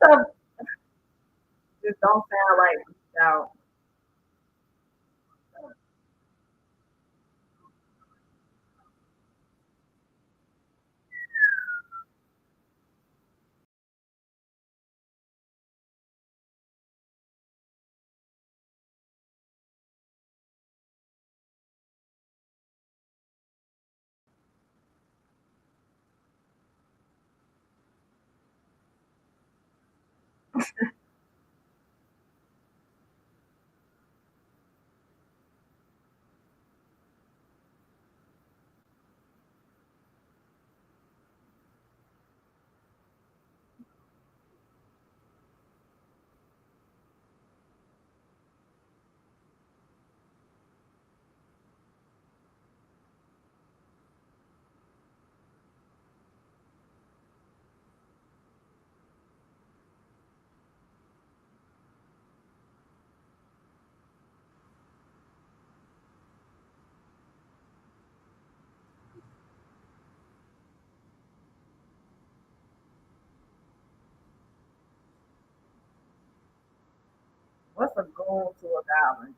stuff just don't sound right. So what's a goal to a goblin?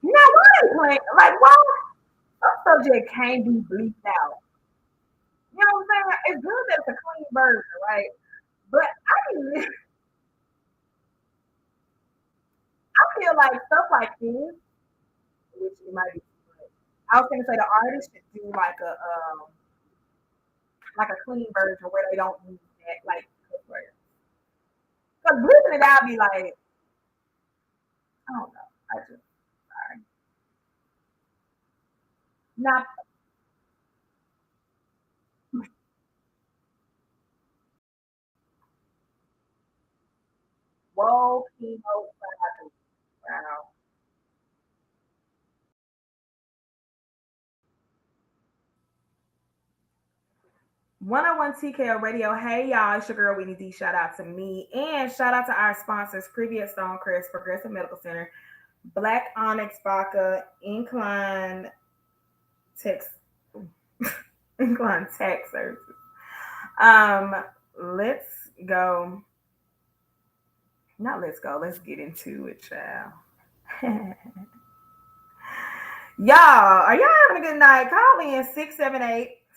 Now why they playing like why some subject can't be bleeped out? You know what I'm saying? It's good that it's a clean version, right? But I feel like stuff like this, which it might be. I was gonna say the artist should do like a clean version where they don't use that like words. Because bleeping it out be like I don't know. I just sorry. Not whoa chemo wow. 101 TKO Radio. Hey y'all, it's your girl Whitney D. Shout out to me and shout out to our sponsors, Previous Stonecrest, Progressive Medical Center, Black Onyx Vodka, Tex, Incline Tax Services. Um, let's go. Not let's go. Let's get into it, child. Y'all, are y'all having a good night? Call in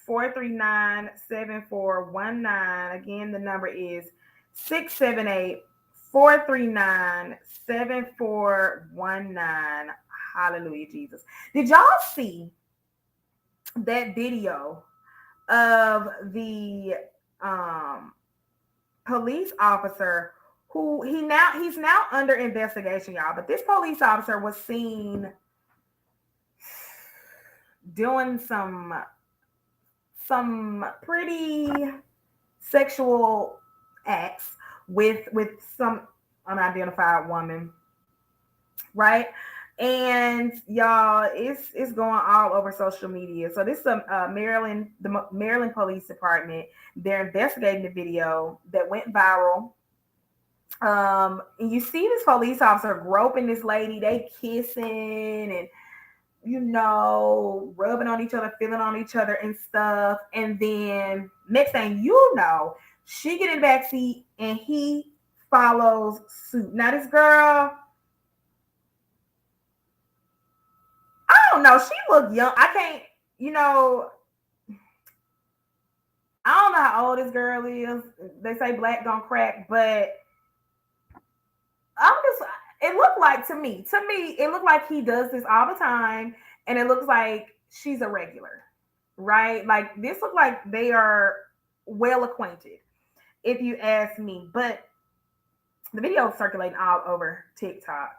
678-439-7419. Again, the number is 678-439-7419. Hallelujah, Jesus. Did y'all see that video of the um, police officer who he's now under investigation, y'all? But this police officer was seen doing some pretty sexual acts with some unidentified woman, right? And y'all, it's going all over social media. So this is the Maryland Police Department. They're investigating the video that went viral. And you see this police officer groping this lady, they kissing and rubbing on each other, feeling on each other and stuff. And then next thing you know, she get in the back seat and he follows suit. Now this girl, I don't know, she looked young. I can't, you know, I don't know how old this girl is. They say black don't crack, but I'm just it looked like to me, it looked like he does this all the time. And it looks like she's a regular, right? Like this look like they are well acquainted, if you ask me. But the video is circulating all over TikTok.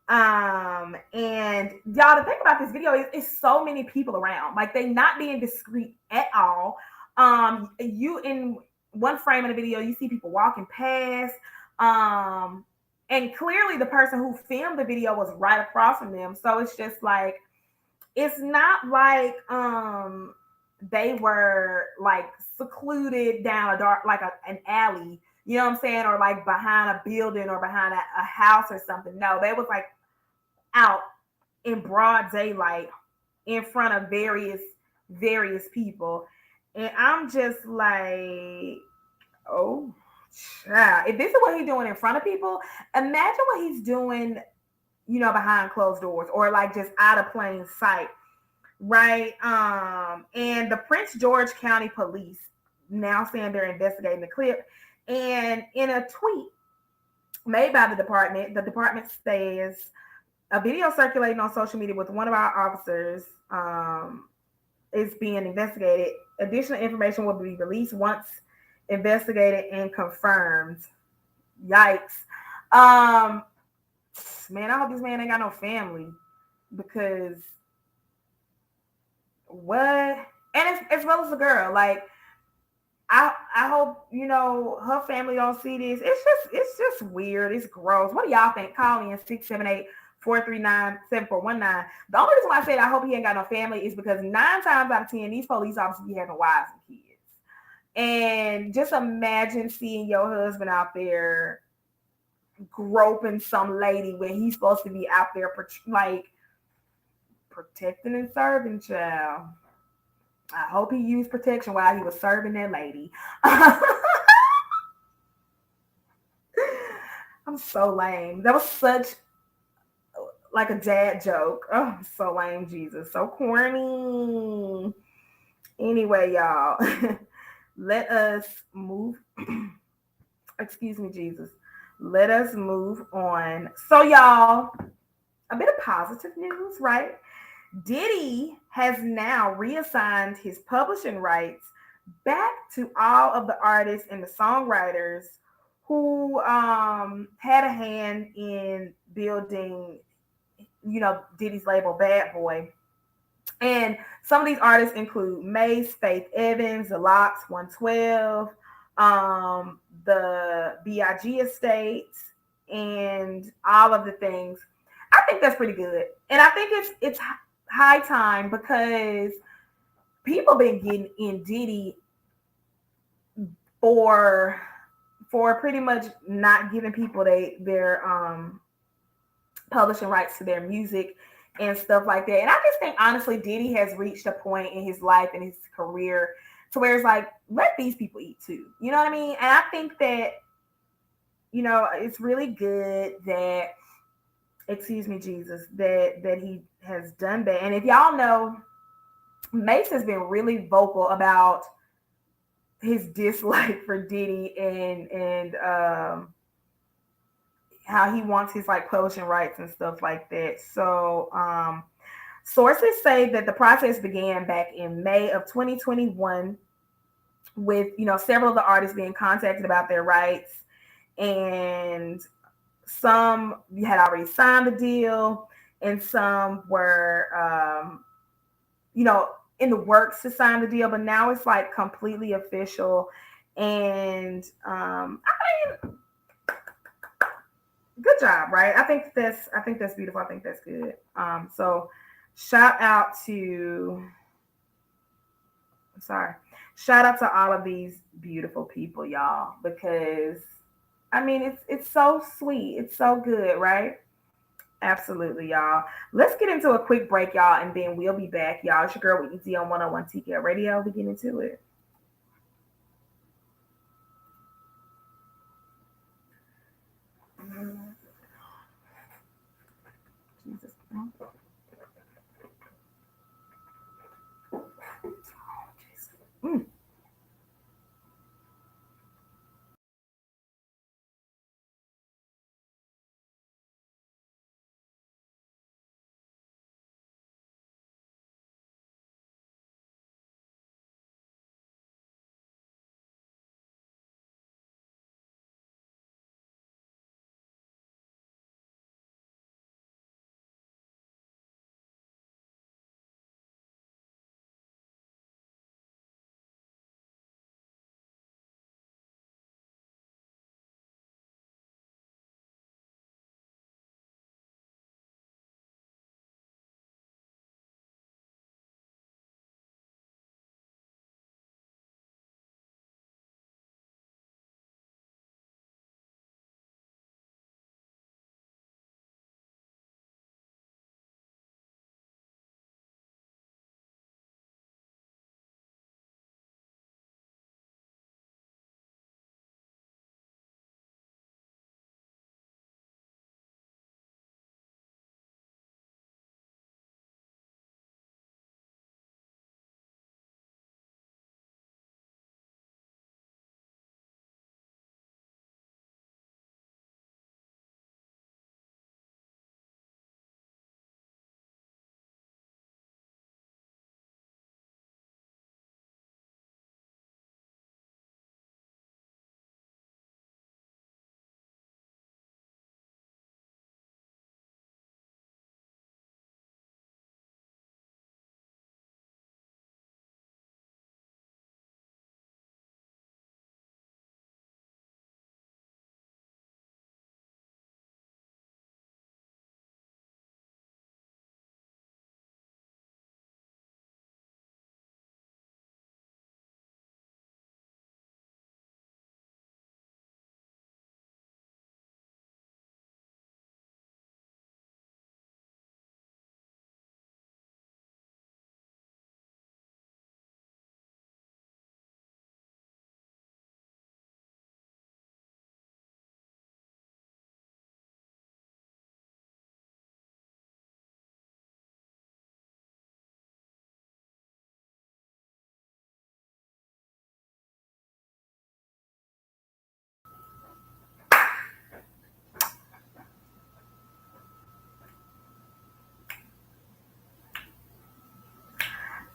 And y'all, the thing about this video is it's so many people around. Like they not being discreet at all. You in one frame of the video, you see people walking past. Um, and clearly the person who filmed the video was right across from them. So it's just like it's not like they were like secluded down a dark like an alley, you know what I'm saying, or like behind a building or behind a house or something. No, they was like out in broad daylight in front of various people. And I'm just like, oh child. If this is what he's doing in front of people, imagine what he's doing, behind closed doors or like just out of plain sight. Right. And the Prince George County Police now saying they're investigating the clip. And in a tweet made by the department says a video circulating on social media with one of our officers is being investigated. Additional information will be released once investigated and confirmed. Yikes. Um, man, I hope this man ain't got no family because what? And as well as the girl, like I hope her family don't see this. It's just weird. It's gross. What do y'all think? Call me in 678-439-7419. The only reason why I said I hope he ain't got no family is because 9 times out of 10 these police officers be having wives and kids. And just imagine seeing your husband out there groping some lady when he's supposed to be out there like protecting and serving, child. I hope he used protection while he was serving that lady. I'm so lame. That was such like a dad joke. Oh, so lame, Jesus. So corny. Anyway, y'all, let us move. Excuse me, Jesus. Let us move on. So, y'all, a bit of positive news, right? Diddy has now reassigned his publishing rights back to all of the artists and the songwriters who had a hand in building, Diddy's label Bad Boy. And some of these artists include Mace, Faith Evans, The Locks, 112, the B.I.G. Estates, and all of the things. I think that's pretty good. And I think it's high time because people been getting in Diddy for pretty much not giving people their publishing rights to their music and stuff like that. And I just think honestly, Diddy has reached a point in his life and his career to where it's like, let these people eat too. You know what I mean? And I think that, it's really good that, excuse me, Jesus, that he has done that. And if y'all know, Mace has been really vocal about his dislike for Diddy and how he wants his like publishing rights and stuff like that. So sources say that the process began back in May of 2021 with several of the artists being contacted about their rights, and some had already signed the deal and some were in the works to sign the deal, but now it's like completely official. And I mean, good job, right? I think that's beautiful. I think that's good. So shout out to shout out to all of these beautiful people, y'all, because I mean it's so sweet. It's so good, right? Absolutely, y'all. Let's get into a quick break, y'all, and then we'll be back, y'all. It's your girl with EZ on 101 TK Radio. We get into it. Jesus. Mm.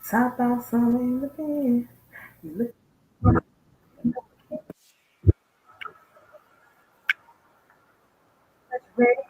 Top out some in the pen. You look ready.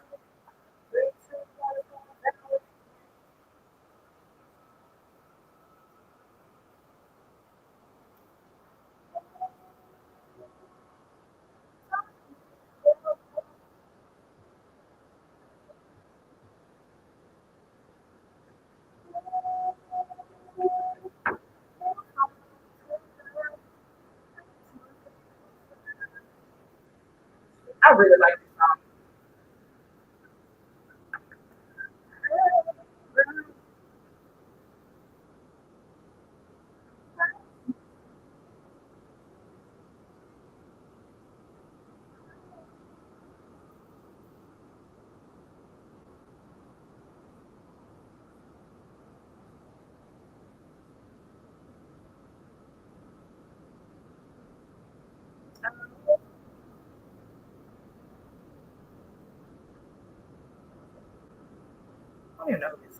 I really like this song. I don't even know this.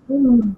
Mm.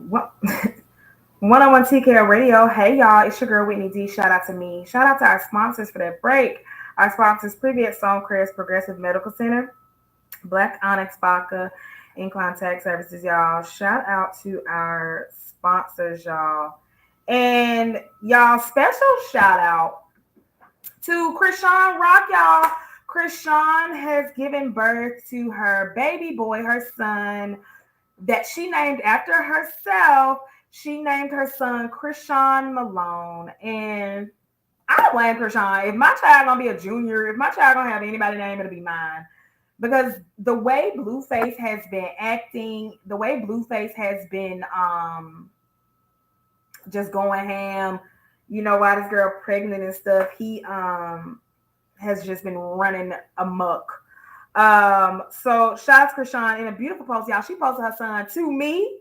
What? 101 TKO Radio. Hey y'all, it's your girl Whitney D. Shout out to me. Shout out to our sponsors for that break. Our sponsors: Previous Stonecrest Progressive Medical Center, Black Onyx Vodka, Incline Tax Services, y'all. Shout out to our sponsors, y'all. And y'all, special shout out to Krishan Rock, y'all. Krishan has given birth to her baby boy, her son, that she named after herself. She named her son Krishan Malone. And I don't blame Krishan. If my child gonna be a junior, if my child gonna have anybody name, it'll be mine. Because the way Blueface has been acting, the way Blueface has been just going ham, you know, why this girl pregnant and stuff, he has just been running amok. So shout out to Krishan in a beautiful post, y'all. She posted her son to me.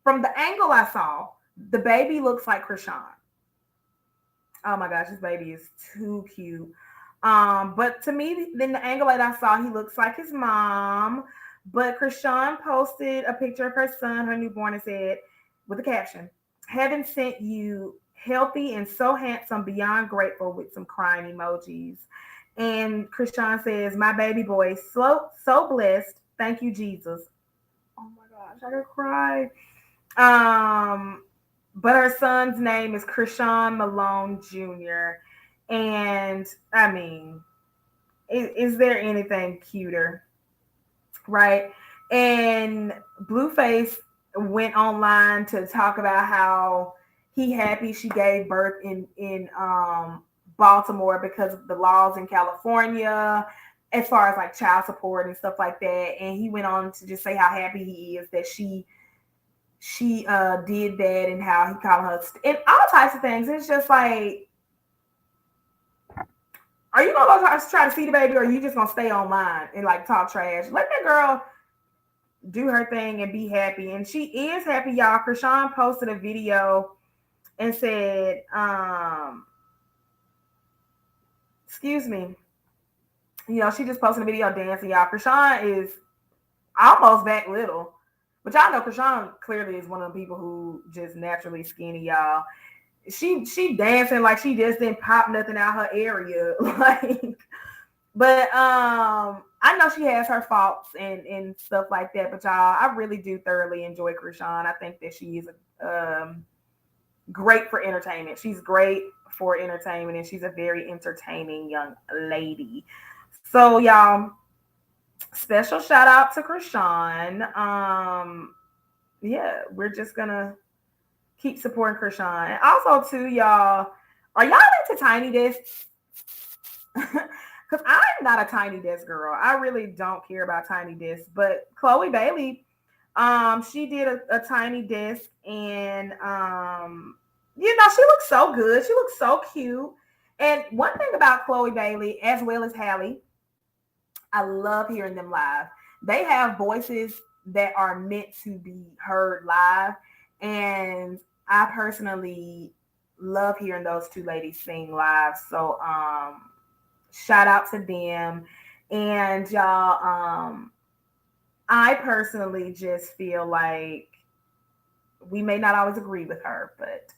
From the angle I saw, the baby looks like Krishan. Oh my gosh, this baby is too cute. But to me, then the angle that I saw, he looks like his mom. But Krishan posted a picture of her son, her newborn, and said, with a caption, "Heaven sent you healthy and so handsome, beyond grateful," with some crying emojis. And Krishan says, "My baby boy, so blessed. Thank you, Jesus." Oh my gosh, I could cry. Um, but her son's name is Krishan Malone Jr. And I mean, is there anything cuter, right? And Blueface went online to talk about how he happy she gave birth in Baltimore because of the laws in California as far as like child support and stuff like that. And he went on to just say how happy he is that she did that, and how he called her and all types of things. It's just like, are you gonna go try to see the baby, or are you just gonna stay online and like talk trash? Let that girl do her thing and be happy. And she is happy, y'all. Krishan posted a video and said, excuse me, you know, she just posted a video dancing, y'all. Krishan is almost back little. But y'all know Krishan clearly is one of the people who just naturally skinny, y'all. She dancing like she just didn't pop nothing out her area. Like, but I know she has her faults and stuff like that. But y'all, I really do thoroughly enjoy Krishan. I think that she is great for entertainment. She's great for entertainment, and she's a very entertaining young lady. So y'all, special shout out to Krishan. Yeah, we're just gonna keep supporting Krishan. And also too, y'all, are y'all into tiny discs? Because I'm not a tiny disc girl. I really don't care about tiny discs. But Chloe Bailey, she did a tiny disc, and you know, she looks so good. She looks so cute. And one thing about Chloe Bailey, as well as Hallie, I love hearing them live. They have voices that are meant to be heard live. And I personally love hearing those two ladies sing live. So shout out to them. And y'all, I personally just feel like we may not always agree with her, but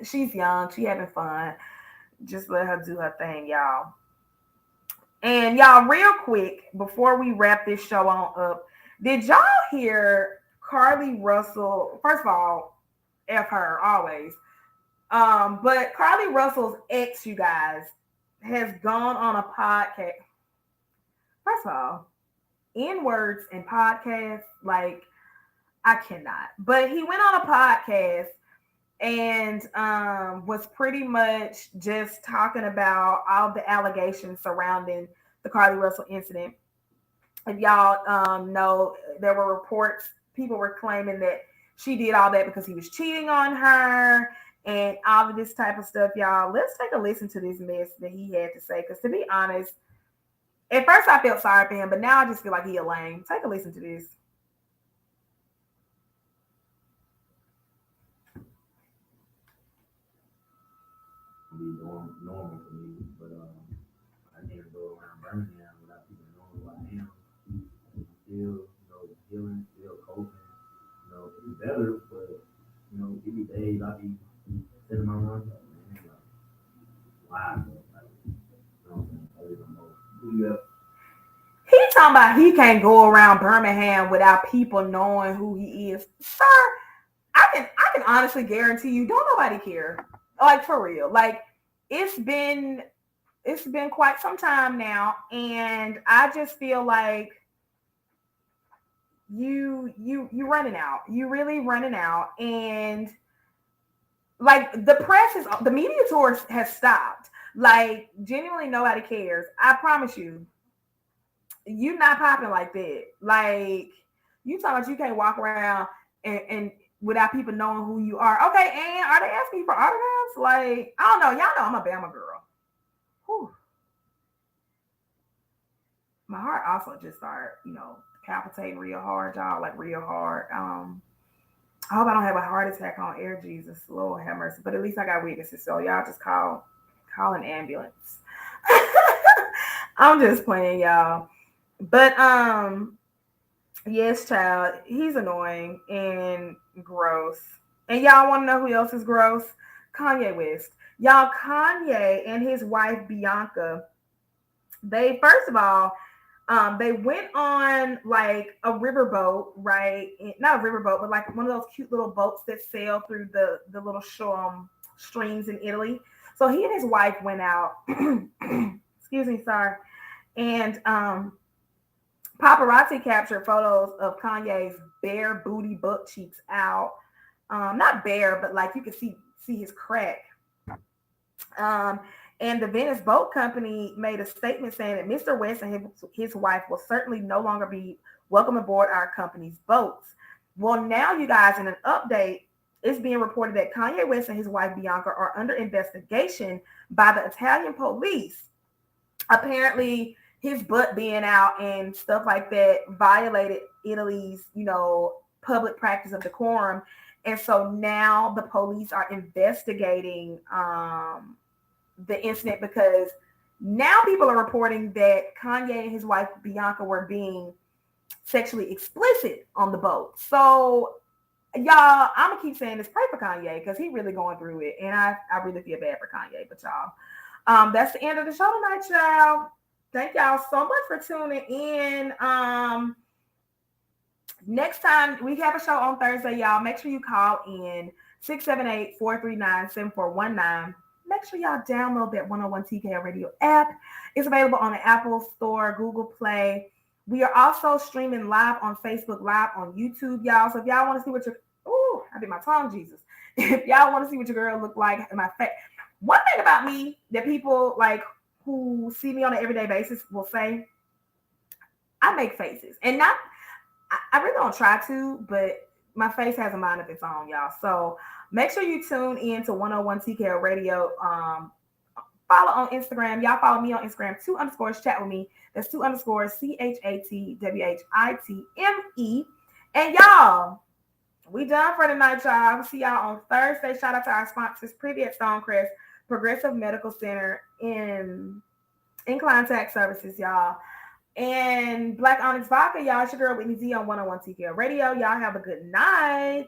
she's young, she having fun. Just let her do her thing, y'all. And y'all, real quick, before we wrap this show on up, did y'all hear Carly Russell? First of all, F her always. But Carly Russell's ex, you guys, has gone on a podcast. First of all, N words and podcasts, like, I cannot. But he went on a podcast and was pretty much just talking about all the allegations surrounding the Carly Russell incident. If y'all know, there were reports, people were claiming that she did all that because he was cheating on her and all of this type of stuff. Y'all, let's take a listen to this mess that he had to say. Because to be honest, at first I felt sorry for him, but now I just feel like he a lame. Take a listen to this. Be normal for me, but I can't go around Birmingham without people knowing who I am. I'm still, healing, still coping. It's better, but give me days I be sitting my runs up, man. Like, why, bro? Like, what I'm saying? I live in both. Yeah. He talking about he can't go around Birmingham without people knowing who he is. Sir, I can honestly guarantee you, don't nobody care. Like for real. Like it's been it's been quite some time now, and I just feel like you running out. You really running out, and like the media tour has stopped. Like genuinely, nobody cares. I promise you, you not popping like that. Like you talking about you can't walk around and without people knowing who you are. Okay, and are they asking you for autographs? Like I don't know. Y'all know I'm a Bama girl. Whew. My heart also just started, palpitating real hard, y'all, like real hard. I hope I don't have a heart attack on air, Jesus. Lord have mercy. But at least I got witnesses, so y'all just call an ambulance. I'm just playing, y'all. But yes, child, he's annoying and gross. And y'all want to know who else is gross? Kanye West. Y'all, Kanye and his wife Bianca. They first of all, they went on like a riverboat, right? Not a riverboat, but like one of those cute little boats that sail through the little streams in Italy. So he and his wife went out. Excuse me, sorry. And paparazzi captured photos of Kanye's bare booty butt cheeks out. Not bare, but like you could see his crack. Um, and the Venice Boat Company made a statement saying that Mr. West and his wife will certainly no longer be welcome aboard our company's boats. Well, now, you guys, in an update, it's being reported that Kanye West and his wife Bianca are under investigation by the Italian police. Apparently, his butt being out and stuff like that violated Italy's, public practice of decorum. And so now the police are investigating the incident because now people are reporting that Kanye and his wife Bianca were being sexually explicit on the boat. So y'all, I'm gonna keep saying this, pray for Kanye because he really going through it, and I really feel bad for Kanye. But y'all, that's the end of the show tonight, y'all. Thank y'all so much for tuning in. Next time we have a show on Thursday, y'all, make sure you call in 678-439-7419. Make sure y'all download that 101 TKO Radio app. It's available on the Apple Store, Google Play. We are also streaming live on Facebook Live on YouTube, y'all. So if y'all want to see what I bit my tongue, Jesus. If y'all want to see what your girl look like in my face. One thing about me that people like who see me on an everyday basis will say, I make faces. And not I really don't try to, but my face has a mind of its own, y'all. So make sure you tune in to 101 TKO Radio. Follow on Instagram. Y'all follow me on Instagram, 2_ chat with me. That's 2_ CHATWHITME. And y'all, we done for tonight, y'all. We'll see y'all on Thursday. Shout out to our sponsors, Privy at Stonecrest, Progressive Medical Center, in Incline Tax Services, y'all. And Black Onyx Vodka, y'all. It's your girl Whitney Z on 101 TKO Radio. Y'all have a good night.